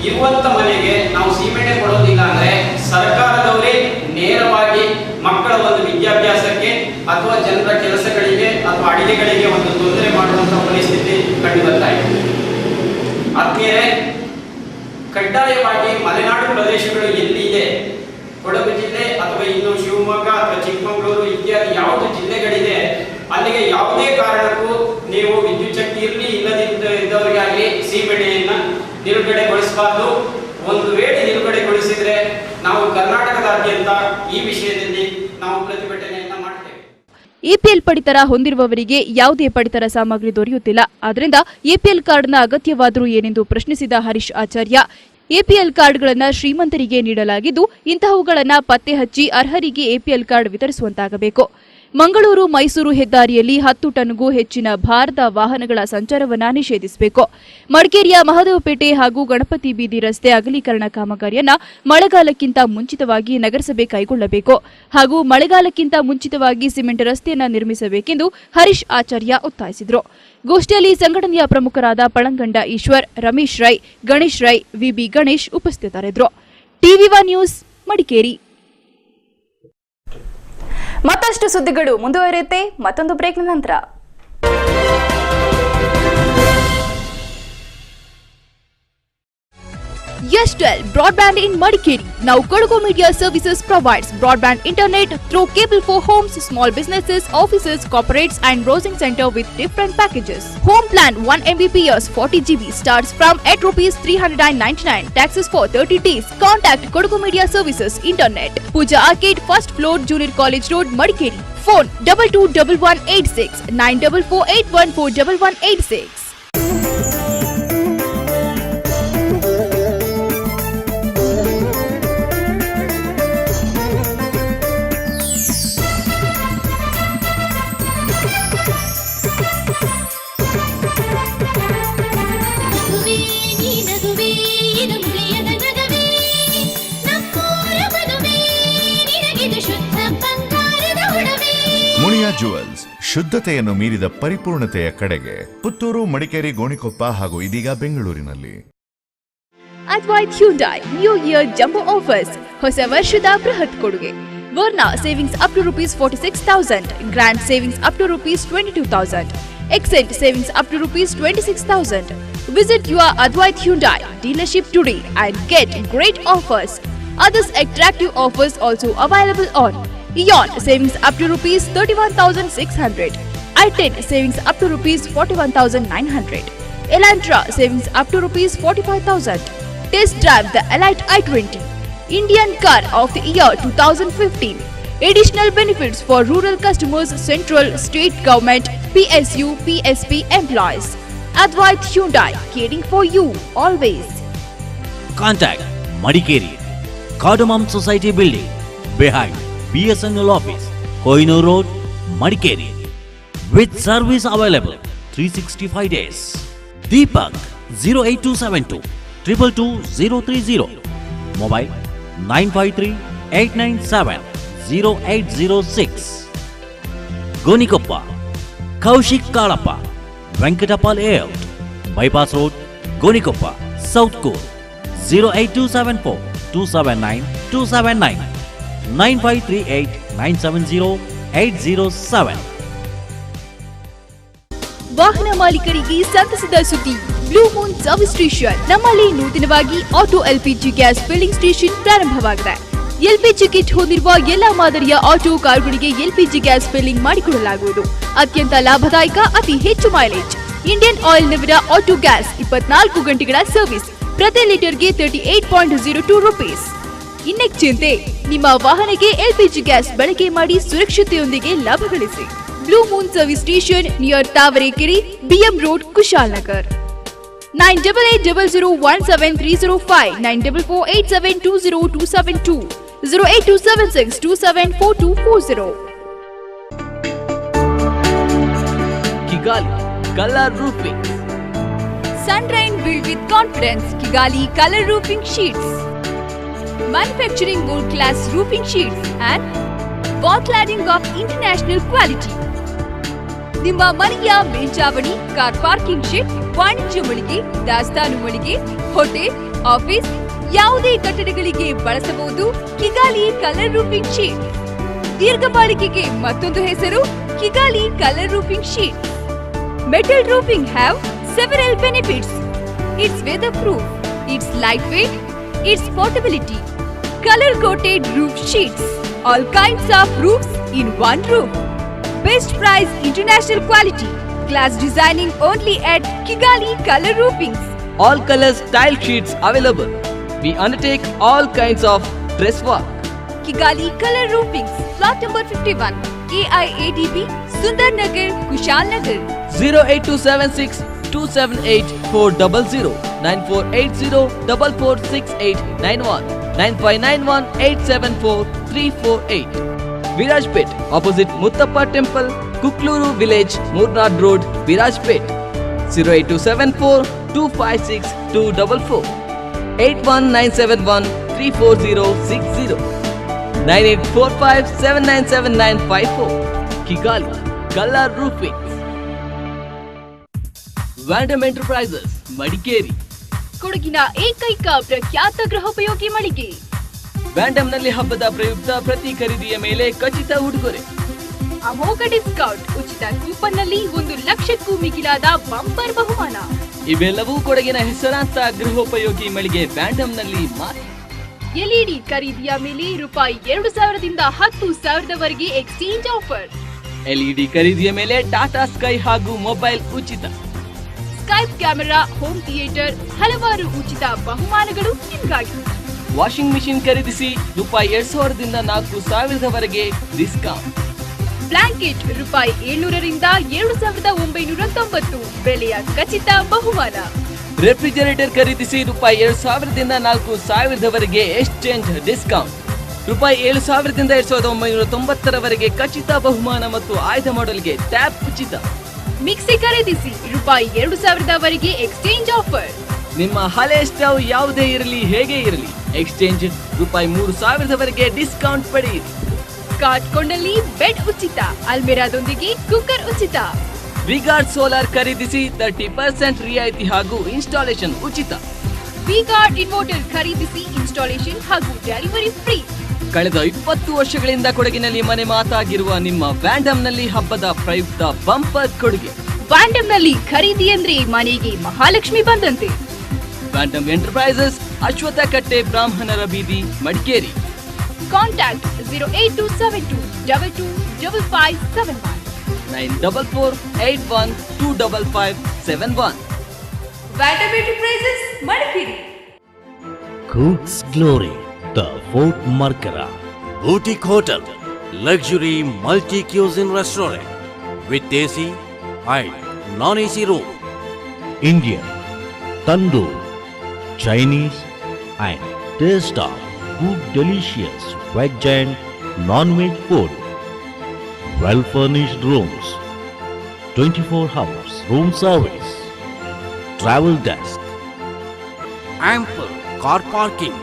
ಇರುವಂತ ಮನೆಗೆ ನಾವು ಸೀಮೆಎಣ್ಣೆ ಕೊಡೋದಿಲ್ಲ ಅಂದ್ರೆ ಸರ್ಕಾರದವರೇ ನೇರವಾಗಿ ಮಕ್ಕಳ ಒಂದು ವಿದ್ಯಾಭ್ಯಾಸಕ್ಕೆ ಅಥವಾ ಜನರ ಕೆಲಸಗಳಿಗೆ ಅಥವಾ ಅಡಿಗೆಗಳಿಗೆ ಒಂದು ತೊಂದರೆ ಮಾಡುವಂತಹ ಪರಿಸ್ಥಿತಿ ಕಂಡು ಬರ್ತಾ ಇದೆ. ಆದ್ಮೇಲೆ ಕಡ್ಡಾಯವಾಗಿ ಮಲೆನಾಡು ಪ್ರದೇಶಗಳು ಎಲ್ಲಿ ಇದೆ, ಕೊಡಗು ಜಿಲ್ಲೆ ಅಥವಾ ಇನ್ನು ಶಿವಮೊಗ್ಗ ಅಥವಾ ಚಿಕ್ಕಮಗಳೂರು ಇತ್ಯಾದಿ ಯಾವುದು ಜಿಲ್ಲೆಗಳಿದೆ, ಅಲ್ಲಿಗೆ ಯಾವುದೇ ಕಾರಣಕ್ಕೂ ನೀವು ವಿದ್ಯುತ್ ಶಕ್ತಿ ಇರಲಿ ಇದ್ದವರಿಗಾಗಲಿ ಸೀಮೆಎಣ್ಣೆಯನ್ನ ನಿಲುಗಡೆಗೊಳಿಸಬಾರ್ದು. ಒಂದು ವೇಳೆ ನಿಲುಗಡೆಗೊಳಿಸಿದ್ರೆ ನಾವು ಕರ್ನಾಟಕದಾದ್ಯಂತ ಈ ವಿಷಯದಲ್ಲಿ ನಾವು ಪ್ರತಿಭಟನೆಯನ್ನ ಮಾಡ್ತೇವೆ. ಎಪಿಎಲ್ ಪಡಿತರ ಹೊಂದಿರುವವರಿಗೆ ಯಾವುದೇ ಪಡಿತರ ಸಾಮಗ್ರಿ ದೊರೆಯುತ್ತಿಲ್ಲ. ಆದ್ದರಿಂದ ಎಪಿಎಲ್ ಕಾರ್ಡ್ನ ಅಗತ್ಯವಾದರೂ ಏನೆಂದು ಪ್ರಶ್ನಿಸಿದ ಹರೀಶ್ ಆಚಾರ್ಯ, ಎಪಿಎಲ್ ಕಾರ್ಡ್ಗಳನ್ನು ಶ್ರೀಮಂತರಿಗೆ ನೀಡಲಾಗಿದ್ದು ಇಂತಹವುಗಳನ್ನು ಪತ್ತೆ ಹಚ್ಚಿ ಅರ್ಹರಿಗೆ ಎಪಿಎಲ್ ಕಾರ್ಡ್ ವಿತರಿಸುವಂತಾಗಬೇಕು. ಮಂಗಳೂರು ಮೈಸೂರು ಹೆದ್ದಾರಿಯಲ್ಲಿ 10 ಟನ್ಗೂ ಹೆಚ್ಚಿನ ಭಾರದ ವಾಹನಗಳ ಸಂಚಾರವನ್ನು ನಿಷೇಧಿಸಬೇಕು. ಮಡಿಕೇರಿಯ ಮಹದೇವಪೇಟೆ ಹಾಗೂ ಗಣಪತಿ ಬೀದಿ ರಸ್ತೆ ಅಗಲೀಕರಣ ಕಾಮಗಾರಿಯನ್ನು ಮಳೆಗಾಲಕ್ಕಿಂತ ಮುಂಚಿತವಾಗಿ ನಗರಸಭೆ ಕೈಗೊಳ್ಳಬೇಕು ಹಾಗೂ ಮಳೆಗಾಲಕ್ಕಿಂತ ಮುಂಚಿತವಾಗಿ ಸಿಮೆಂಟ್ ರಸ್ತೆಯನ್ನು ನಿರ್ಮಿಸಬೇಕೆಂದು ಹರೀಶ್ ಆಚಾರ್ಯ ಒತ್ತಾಯಿಸಿದರು. ಗೋಷ್ಠಿಯಲ್ಲಿ ಸಂಘಟನೆಯ ಪ್ರಮುಖರಾದ ಪಳಂಗಂಡ ಈಶ್ವರ್, ರಮೇಶ್ ರೈ, ಗಣೇಶ್ ರೈ, ವಿಬಿ ಗಣೇಶ್ ಉಪಸ್ಥಿತರಿದ್ದರು. ಟಿವಿ1 ನ್ಯೂಸ್ ಮಡಿಕೇರಿ. ಮತ್ತಷ್ಟು ಸುದ್ದಿಗಳು ಮುಂದುವರಿಯುತ್ತೆ ಮತ್ತೊಂದು ಬ್ರೇಕ್ನ ನಂತರ. Yestel Broadband in Madikeri. Now Kodagu Media Services provides broadband internet through cable for homes, small businesses, offices, corporates and browsing center with different packages. Home plan 1 Mbps 40 GB starts from ₹399. Taxes for 30 days. Contact Kodagu Media Services Internet. Puja Arcade, first floor, Junior College Road, Madikeri. Phone 221186 9448141186. Muliya jewels, ಶುದ್ಧತೆಯನ್ನು ಮೀರಿದ ಪರಿಪೂರ್ಣತೆಯ ಕಡೆಗೆ. ಪುತ್ತೂರು, ಮಡಿಕೇರಿ, ಗೋಣಿಕೊಪ್ಪ ಹಾಗೂ ಇದೀಗ ಬೆಂಗಳೂರಿನಲ್ಲಿ. Advaith Hyundai new year jumbo offers. ಹೊಸ ವರ್ಷದ ಬೃಹತ್ ಕೊಡುಗೆ. Verna savings up to ₹46,000, grand savings up to ₹22,000, Xcent savings up to ₹26,000. Visit your Advait Hyundai dealership today and get great offers. Others attractive offers also available on Eon savings up to ₹31,600, I-10 savings up to ₹41,900, Elantra savings up to ₹45,000. Test drive the Elite i20, Indian Car of the Year 2015. Additional benefits for rural customers, central, state government, PSU, PSP employees. Advait Hyundai, caring for you always. Contact Madikeri, Cardamom Society Building, behind BSNL office, Koinur Road, Madikeri. With service available 365 days. Deepak 08272 222 030. Mobile 953 897 0806. Gonikoppa, Kaushik Kalappa, Venkatappa Layout, Bypass Road, Gonikoppa, South Core 08274 279 279 9538 970 807. ವಾಹನ ಮಾಲೀಕರಿಗೆ ಸಂತಸದ ಸುದ್ದಿ. Blue moon service station. ನಮ್ಮಲ್ಲಿ ನೂತನವಾಗಿ auto LPG gas filling station ಪ್ರಾರಂಭವಾಗಿದೆ. LPG kit ಹೊಂದಿರುವ ಎಲ್ಲಾ ಮಾದರಿಯ ಆಟೋ ಕಾರುಗಳಿಗೆ ಎಲ್ಪಿಜಿ ಗ್ಯಾಸ್ ಫಿಲ್ಲಿಂಗ್ ಮಾಡಿಕೊಡಲಾಗುವುದು. ಅತ್ಯಂತ ಲಾಭದಾಯಕ, ಅತಿ ಹೆಚ್ಚು ಮೈಲೇಜ್. ಇಂಡಿಯನ್ ಆಯಿಲ್ ನವರ ಆಟೋ ಗ್ಯಾಸ್ 24 ಗಂಟೆಗಳ ಸರ್ವಿಸ್. ಪ್ರತಿ ಲೀಟರ್ಗೆ ₹38.02. ಇನ್ನೆಕ್ ಚಿಂತೆ, ನಿಮ್ಮ ವಾಹನಕ್ಕೆ ಎಲ್ಪಿಜಿ ಗ್ಯಾಸ್ ಬಳಕೆ ಮಾಡಿ ಸುರಕ್ಷತೆಯೊಂದಿಗೆ ಲಾಭ ಗಳಿಸಿ. Blue moon service station near Tavarekere, BM road, Kushalnagar. 9880017305 9448720272 08276274240. Kigali Color Roofing. Sunrain built with confidence. Kigali Color Roofing Sheets. Manufacturing world-class roofing sheets and wall cladding of international quality. ನಿಮ್ಮ ಮನೆಯ ಮೇಲ್ಚಾವಣಿ, ಕಾರ್ ಪಾರ್ಕಿಂಗ್ ಶೆಡ್, ವಾಣಿಜ್ಯ ಮಳಿಗೆ, ದಾಸ್ತಾನು ಮಳಿಗೆ, hotel, office, ಯಾವುದೇ ಕಟ್ಟಡಗಳಿಗೆ ಬಳಸಬಹುದು Kigali colour roofing sheet. ದೀರ್ಘ ಬಾಳಿಕೆಗೆ ಮತ್ತೊಂದು ಹೆಸರು Kigali colour roofing sheet. Metal roofing have several benefits. It's weatherproof, it's lightweight, it's portability. Color coated roof sheets. All kinds of roofs in one roof. Best price, international quality. Glass designing only at Kigali Color Roofings. All colors tile sheets available. We undertake all kinds of dress work. Kigali Color Roofings. Plot number 51. KIADB, Sundar Nagar, Kushal Nagar. 08276 278 400 9480 446891 9591 874 348. Virajpet, opposite Muthappa temple, Kukloor village, Murnad road, Virajpet. 08274256244, 8197134060, 9845797954. Kigali colour roofing. ವ್ಯಾಂಡಮ್ enterprises Madikeri, ಕೊಡಗಿನ ಏಕೈಕ ಪ್ರಖ್ಯಾತ ಗೃಹೋಪಯೋಗಿ ಮಳಿಗೆ. ವ್ಯಾಂಡಮ್ನಲ್ಲಿ ಹಬ್ಬದ ಪ್ರಯುಕ್ತ ಪ್ರತಿ ಖರೀದಿಯ ಮೇಲೆ ಖಚಿತ ಉಡುಗೊರೆ, ಅಮೋಘ ಡಿಸ್ಕೌಂಟ್, ಉಚಿತ ಕೂಪನ್ ನಲ್ಲಿ 1 ಲಕ್ಷಕ್ಕೂ ಮಿಗಿಲಾದ ಬಂಪರ್ ಬಹುಮಾನ. ಇವೆಲ್ಲವೂ ಕೊಡಗಿನ ಹೆಸರಾಂತ ಗೃಹೋಪಯೋಗಿ ಮಳಿಗೆ ವ್ಯಾಂಡಮ್ನಲ್ಲಿ ಮಾತ್ರ. ಎಲ್ಇಡಿ ಖರೀದಿಯ ಮೇಲೆ ರೂಪಾಯಿ 2,000ದಿಂದ 10,000ವರೆಗೆ ಎಕ್ಸ್ಚೇಂಜ್ ಆಫರ್. ಎಲ್ಇಡಿ ಖರೀದಿಯ ಮೇಲೆ ಟಾಟಾ ಸ್ಕೈ ಹಾಗೂ ಮೊಬೈಲ್ ಉಚಿತ. ಸ್ಕೈಪ್ ಕ್ಯಾಮೆರಾ, ಹೋಮ್ ಥಿಯೇಟರ್, ಹಲವಾರು ಉಚಿತ ಬಹುಮಾನಗಳು ನಿಮಗಾಗಿ. ವಾಷಿಂಗ್ ಮಿಷಿನ್ ಖರೀದಿಸಿ ರೂಪಾಯಿ 2,000ದಿಂದ 4,000ವರೆಗೆ ಡಿಸ್ಕೌಂಟ್. ಬ್ಲಾಂಕೆಟ್ ರೂಪಾಯಿ 700ರಿಂದ 7,990 ಬೆಲೆಯ ಖಚಿತ ಬಹುಮಾನ. ರೆಫ್ರಿಜರೇಟರ್ ಖರೀದಿಸಿ ರೂಪಾಯಿ 2,000ದಿಂದ 4,000ವರೆಗೆ ಎಕ್ಸ್ಚೇಂಜ್ ಡಿಸ್ಕೌಂಟ್. ರೂಪಾಯಿ 7,000ದಿಂದ 2,990ರವರೆಗೆ ಖಚಿತ ಬಹುಮಾನ ಮತ್ತು ಆಯ್ದ ಮಾಡೆಲ್ಗೆ ಟ್ಯಾಪ್ ಉಚಿತ. ಮಿಕ್ಸಿ ಖರೀದಿಸಿ ರೂಪಾಯಿ 2,000ವರೆಗೆ ಎಕ್ಸ್ಚೇಂಜ್ ಆಫರ್. ನಿಮ್ಮ ಹಳೆ ಸ್ಟವ್ ಯಾವುದೇ ಇರಲಿ ಹೇಗೆ ಇರಲಿ, ಎಕ್ಸ್ಚೇಂಜ್ ರೂಪಾಯಿ 3,000ವರೆಗೆ ಡಿಸ್ಕೌಂಟ್ ಪಡೆಯಿರಿ. ಕಾಟ್ ಕೊಂಡಲ್ಲಿ ಬೆಡ್ ಉಚಿತ, ಅಲ್ಮೆರಾದೊಂದಿಗೆ ಕುಕ್ಕರ್ ಉಚಿತ. ವಿಗಾರ್ಡ್ ಸೋಲಾರ್ ಖರೀದಿಸಿ 30% ರಿಯಾಯಿತಿ ಹಾಗೂ ಇನ್ಸ್ಟಾಲೇಷನ್ ಉಚಿತ. ವಿಗಾರ್ಡ್ ಇನ್ವರ್ಟರ್ ಖರೀದಿಸಿ ಇನ್ಸ್ಟಾಲೇಷನ್ ಹಾಗೂ ಡೆಲಿವರಿ ಫ್ರೀ. ಕಳೆದ 20 ವರ್ಷಗಳಿಂದ ಕೊಡಗಿನಲ್ಲಿ ಮನೆ ಮಾತಾಗಿರುವ ನಿಮ್ಮ ವ್ಯಾಂಡಮ್ನಲ್ಲಿ ಹಬ್ಬದ ಪ್ರಯುಕ್ತ ಬಂಪರ್ ಕೊಡುಗೆ. ವ್ಯಾಂಡಮ್ನಲ್ಲಿ ಖರೀದಿ ಅಂದ್ರೆ ಮನೆಗೆ ಮಹಾಲಕ್ಷ್ಮಿ ಬಂದಂತೆ. ವ್ಯಾಂಡಮ್ ಎಂಟರ್ಪ್ರೈಸಸ್, ಅಶ್ವಥ ಕಟ್ಟೆ, ಬ್ರಾಹ್ಮಣರ ಬೀದಿ, ಮಡಿಕೇರಿ. ಕಾಂಟ್ಯಾಕ್ಟ್ 08272225571, 94481255571. ವ್ಯಾಂಡಮ್ enterprises Madikeri. Cook's Glory, the Fort Markara Boutique Hotel, luxury multi-cuisine restaurant with AC and non-AC room. Indian, Tandoor, Chinese and taste of good delicious veg and non-veg food. Well-furnished rooms, 24 hours room service, travel desk, ample car parking,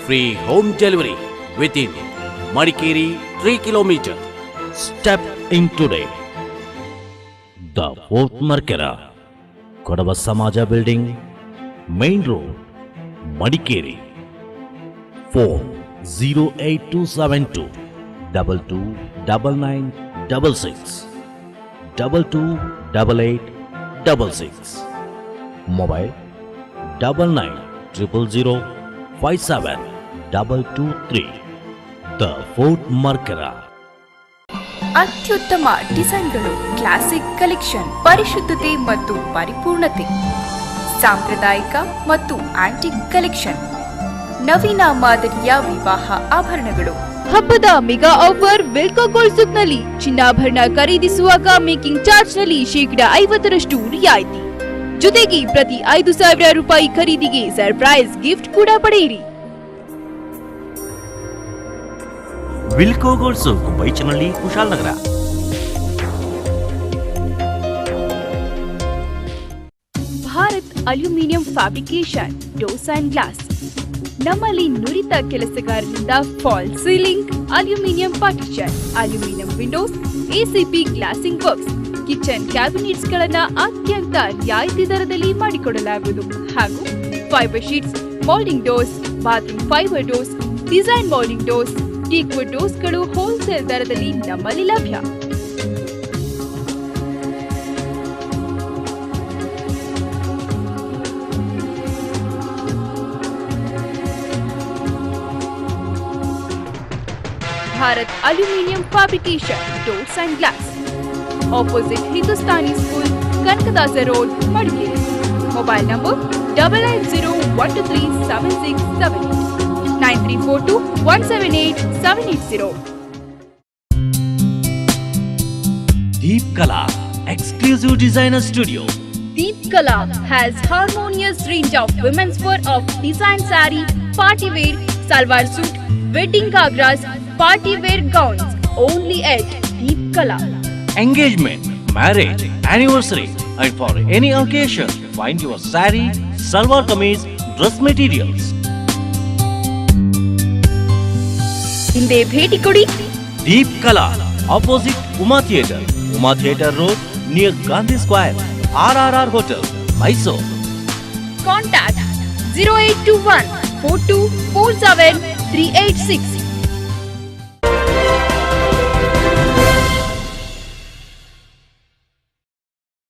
free home delivery within Madikeri 3 km. Step in today. The Fort Markara, Kodava Samaja Building, Main Road, Madikeri. Phone 08272 229966 228866. Mobile 9900057223. The Fort Markara. ಅತ್ಯುತ್ತಮ ಡಿಸೈನ್ಗಳು, classic collection, ಪರಿಶುದ್ಧತೆ ಮತ್ತು ಪರಿಪೂರ್ಣತೆ, ಸಾಂಪ್ರದಾಯಿಕ ಮತ್ತು antique collection, ನವೀನ ಮಾದರಿಯ ವಿವಾಹ ಆಭರಣಗಳು. ಹಬ್ಬದ mega offer ವಿಲ್ಕೋ gold ಸುಕ್ನಲ್ಲಿ ಚಿನ್ನಾಭರಣ ಖರೀದಿಸುವಾಗ ಮೇಕಿಂಗ್ ಚಾರ್ಜ್ ನಲ್ಲಿ 50% ರಿಯಾಯಿತಿ. ಜೊತೆಗೆ ಪ್ರತಿ 5,000 ರೂಪಾಯಿ ಖರೀದಿಗೆ ಸರ್ಪ್ರೈಸ್ ಗಿಫ್ಟ್ ಕೂಡ ಪಡೆಯಿರಿ. Wilco gold souk, Baichanahalli, Kushalnagar. Bharat aluminium fabrication doors and glass. ನಮ್ಮಲ್ಲಿ ನುರಿತ ಕೆಲಸಗಾರರಿಂದ fall ceiling, aluminium partition, aluminium windows, ACP glazing works, kitchen cabinets ಗಳನ್ನ ಅತ್ಯಂತ ರಿಯಾಯಿತಿ ದರದಲ್ಲಿ ಮಾಡಿಕೊಡಲಾಗುವುದು. ಹಾಗೂ fibre sheets, moulding doors, bathroom fibre doors, design moulding doors, teakwood ಡೋರ್ಸ್ಗಳು ಹೋಲ್ಸೇಲ್ ದರದಲ್ಲಿ ನಮ್ಮಲ್ಲಿ ಲಭ್ಯ. Bharat aluminium fabrication doors and glass, opposite Hindustani school, Kanakadasa road, Madikeri. Mobile number 9901237678, 9342178780. Deep Kala, exclusive designer studio. Deep Kala has harmonious range of women's wear of design saree, party wear, salwar suit, wedding gagras, party wear gowns only at Deep Kala. Engagement, marriage, anniversary, and for any occasion, find your saree, salwar kameez, dress materials. ಹಿಂದೆ ಭೇಟಿ ಕೊಡಿ. Deep Kala, opposite Uma Theatre Road, near Gandhi Square, RRR Hotel, Mysore. Contact 0821 4247 386.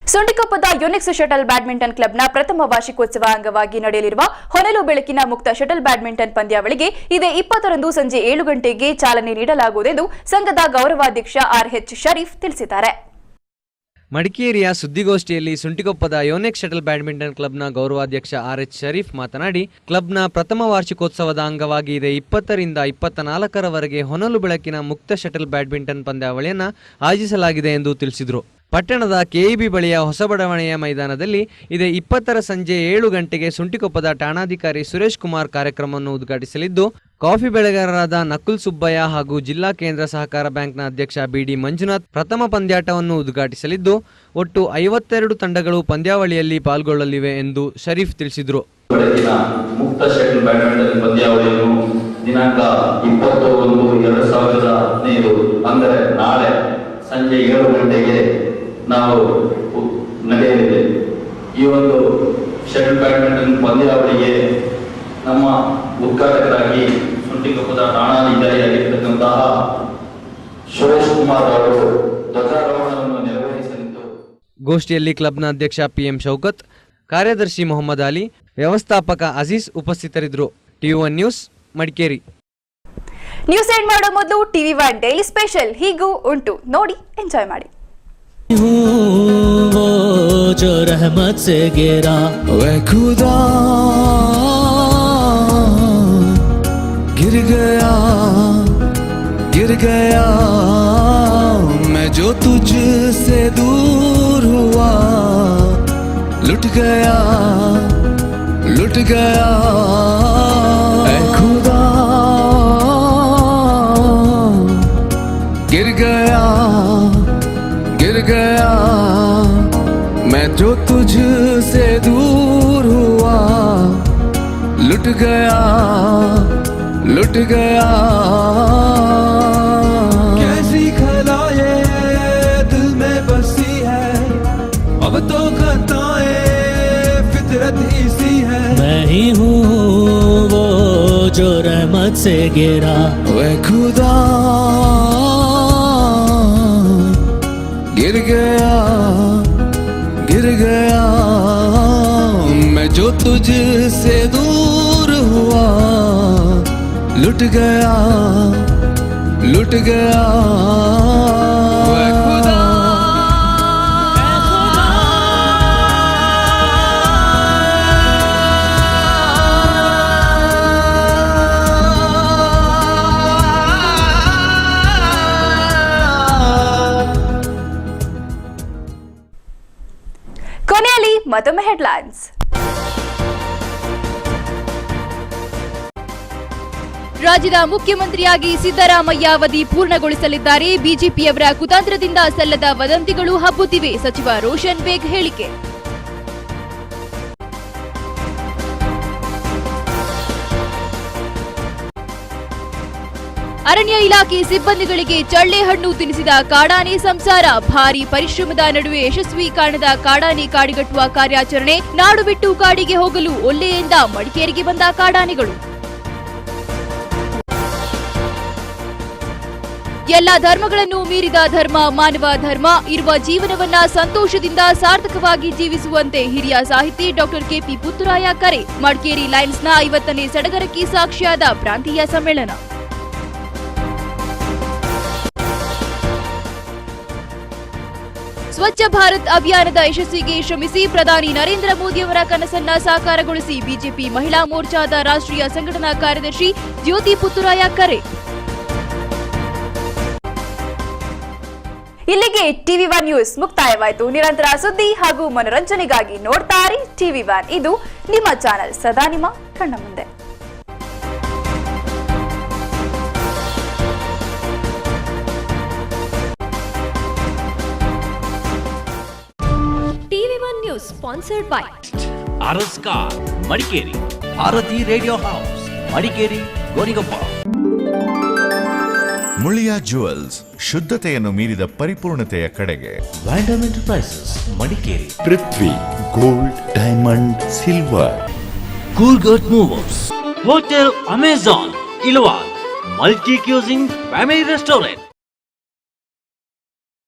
ಸುಂಟಿಕೊಪ್ಪದ Unix shuttle badminton ಕ್ಲಬ್ನ ಪ್ರಥಮ ವಾರ್ಷಿಕೋತ್ಸವ ಅಂಗವಾಗಿ ನಡೆಯಲಿರುವ ಹೊನಲು ಬೆಳಕಿನ ಮುಕ್ತ ಶಟಲ್ ಬ್ಯಾಡ್ಮಿಂಟನ್ ಪಂದ್ಯಾವಳಿಗೆ ಇದೇ 20ರಂದು ಸಂಜೆ 7 ಗಂಟೆಗೆ ಚಾಲನೆ ನೀಡಲಾಗುವುದೆಂದು ಸಂಘದ ಗೌರವಾಧ್ಯಕ್ಷ RH ಶರೀಫ್ ತಿಳಿಸಿದ್ದಾರೆ. ಮಡಿಕೇರಿಯ ಸುದ್ದಿಗೋಷ್ಠಿಯಲ್ಲಿ ಸುಂಟಿಕೊಪ್ಪದ ಯೋನೆಕ್ಸ್ ಶಟಲ್ ಬ್ಯಾಡ್ಮಿಂಟನ್ ಕ್ಲಬ್ನ ಗೌರವಾಧ್ಯಕ್ಷ RH ಶರೀಫ್ ಮಾತನಾಡಿ, ಕ್ಲಬ್ನ ಪ್ರಥಮ ವಾರ್ಷಿಕೋತ್ಸವದ ಅಂಗವಾಗಿ ಇದೇ 20ರಿಂದ 24ರವರೆಗೆ ಹೊನಲು ಬೆಳಕಿನ ಮುಕ್ತ ಶಟಲ್ ಬ್ಯಾಡ್ಮಿಂಟನ್ ಪಂದ್ಯಾವಳಿಯನ್ನು ಆಯೋಜಿಸಲಾಗಿದೆ ಎಂದು ತಿಳಿಸಿದರು. ಪಟ್ಟಣದ ಕೆಇಬಿ ಬಳಿಯ ಹೊಸ ಬಡಾವಣೆಯ ಮೈದಾನದಲ್ಲಿ ಇದೇ 20ರ ಸಂಜೆ 7 ಗಂಟೆಗೆ ಸುಂಟಿಕೊಪ್ಪದ ಠಾಣಾಧಿಕಾರಿ ಸುರೇಶ್ ಕುಮಾರ್ ಕಾರ್ಯಕ್ರಮವನ್ನು ಉದ್ಘಾಟಿಸಲಿದ್ದು, ಕಾಫಿ ಬೆಳೆಗಾರರಾದ ನಕುಲ್ ಸುಬ್ಬಯ್ಯ ಹಾಗೂ ಜಿಲ್ಲಾ ಕೇಂದ್ರ ಸಹಕಾರ ಬ್ಯಾಂಕ್ನ ಅಧ್ಯಕ್ಷ BD ಮಂಜುನಾಥ್ ಪ್ರಥಮ ಪಂದ್ಯಾಟವನ್ನು ಉದ್ಘಾಟಿಸಲಿದ್ದು, ಒಟ್ಟು 52 ತಂಡಗಳು ಪಂದ್ಯಾವಳಿಯಲ್ಲಿ ಪಾಲ್ಗೊಳ್ಳಲಿವೆ ಎಂದು ಶರೀಫ್ ತಿಳಿಸಿದರು. ಬೆಳಕಿನ ಮುಕ್ತ ಶಟಲ್ ಬ್ಯಾಡ್ಮಿಂಟನ್ ಪಂದ್ಯಾವಳಿಯನ್ನು ದಿನಾಂಕ 21/1/2015 ಅಂದರೆ ನಾಳೆ ಸಂಜೆ 7 ಗಂಟೆಗೆ ನಾವು ನಡೆಯಲಿದೆ. ಈ ಒಂದು ಶಟಲ್ ಬ್ಯಾಡ್ಮಿಂಟನ್ ಪಂದ್ಯಾವಳಿಗೆ ನಮ್ಮ ಉದ್ಘಾಟಕರಾಗಿ ಸುಂಟಿಕೊಪ್ಪದ ಠಾಣಾಧಿಕಾರಿಯಾಗಿರ್ತಕ್ಕಂತಹ ಸುರೇಶ್ ಕುಮಾರ್ ಅವರು ಧ್ವಜಾರೋಹಣವನ್ನು ನೆರವೇರಿಸಲಿದ್ದು, ಗೋಷ್ಠಿಯಲ್ಲಿ ಕ್ಲಬ್ನ ಅಧ್ಯಕ್ಷ PM ಶೌಕತ್, ಕಾರ್ಯದರ್ಶಿ ಮೊಹಮ್ಮದ್ ಅಲಿ, ವ್ಯವಸ್ಥಾಪಕ ಅಜೀಜ್ ಉಪಸ್ಥಿತರಿದ್ದರು. TV1 news Madikeri. News end ಮಾಡೋ ಮೊದಲು TV1 ಡೈಲಿ ಸ್ಪೆಷಲ್ ಹೀಗೂ ಉಂಟು, ನೋಡಿ ಎಂಜಾಯ್ ಮಾಡಿ. वो जो रहमत से गिरा वह खुदा गिर गया मैं जो तुझसे दूर हुआ लुट गया ऐ खुदा गिर गया मैं जो तुझसे दूर हुआ लुट गया कैसी खला ये दिल में बसी है अब तो खताएं फितरत इसी है मैं ही हूँ वो जो रहमत से गिरा वह खुदा गिर गया मैं जो तुझसे दूर हुआ लुट गया वह खुदा ಕೊನೆಯಲ್ಲಿ ಮತ್ತೊಮ್ಮೆ ಹೆಡ್ಲೈನ್ಸ್. ರಾಜ್ಯದ ಮುಖ್ಯಮಂತ್ರಿಯಾಗಿ ಸಿದ್ದರಾಮಯ್ಯ ಅವಧಿ ಪೂರ್ಣಗೊಳಿಸಲಿದ್ದಾರೆ. ಬಿಜೆಪಿಯವರ ಕುತಂತ್ರದಿಂದ ಸಲ್ಲದ ವದಂತಿಗಳು ಹಬ್ಬುತ್ತಿವೆ. ಸಚಿವ ರೋಷನ್ ಬೇಗ್ ಹೇಳಿಕೆ. ಅರಣ್ಯ ಇಲಾಖೆ ಸಿಬ್ಬಂದಿಗಳಿಗೆ ಚಳ್ಳೆ ಹಣ್ಣು ತಿನ್ನಿಸಿದ ಕಾಡಾನೆ ಸಂಸಾರ. ಭಾರೀ ಪರಿಶ್ರಮದ ನಡುವೆ ಯಶಸ್ವಿ ಕಾಣದ ಕಾಡಾನೆ ಕಾಡಿಗಟ್ಟುವ ಕಾರ್ಯಾಚರಣೆ. ನಾಡು ಬಿಟ್ಟು ಕಾಡಿಗೆ ಹೋಗಲು ಒಲ್ಲೆಯಿಂದ ಮಡಿಕೇರಿಗೆ ಬಂದ ಕಾಡಾನೆಗಳು. ಎಲ್ಲ ಧರ್ಮಗಳನ್ನು ಮೀರಿದ ಧರ್ಮ ಮಾನವ ಧರ್ಮ. ಇರುವ ಜೀವನವನ್ನ ಸಂತೋಷದಿಂದ ಸಾರ್ಥಕವಾಗಿ ಜೀವಿಸುವಂತೆ ಹಿರಿಯ ಸಾಹಿತಿ ಡಾಕ್ಟರ್ KP ಪುತ್ತೂರಾಯ ಕರೆ. ಮಡಿಕೇರಿ ಲಯನ್ಸ್ನ 50ನೇ ಸಡಗರಕ್ಕೆ ಸಾಕ್ಷಿಯಾದ ಪ್ರಾಂತೀಯ ಸಮ್ಮೇಳನ. ಸ್ವಚ್ಛ ಭಾರತ್ ಅಭಿಯಾನದ ಯಶಸ್ಸಿಗೆ ಶ್ರಮಿಸಿ ಪ್ರಧಾನಿ ನರೇಂದ್ರ ಮೋದಿಯವರ ಕನಸನ್ನ ಸಾಕಾರಗೊಳಿಸಿ ಬಿಜೆಪಿ ಮಹಿಳಾ ಮೋರ್ಚಾದ ರಾಷ್ಟ್ರೀಯ ಸಂಘಟನಾ ಕಾರ್ಯದರ್ಶಿ ಜ್ಯೋತಿ ಪುತ್ತೂರಾಯ ಕರೆ. ಇಲ್ಲಿಗೆ TV1 ನ್ಯೂಸ್ ಮುಕ್ತಾಯವಾಯಿತು. ನಿರಂತರ ಸುದ್ದಿ ಹಾಗೂ ಮನೋರಂಜನೆಗಾಗಿ ನೋಡ್ತಾ ಇರಿ TV1. ಇದು ನಿಮ್ಮ ಚಾನೆಲ್, ಸದಾ ನಿಮ್ಮ ಕಣ್ಣ ಮುಂದೆ. Sponsored by RS car Madikeri, Bharati radio house Madikeri, Gonikoppa. Muliya jewels, ಶುದ್ಧತೆಯನ್ನು ಮೀರಿದ ಪರಿಪೂರ್ಣತೆಯ ಕಡೆಗೆ. ವ್ಯಾಂಡಮ್ enterprises Madikeri, Prithvi gold, diamond, silver. ಕೂರ್ಗಟ್ movers, hotel Amazon Ilavala, multi cuisine family restaurant.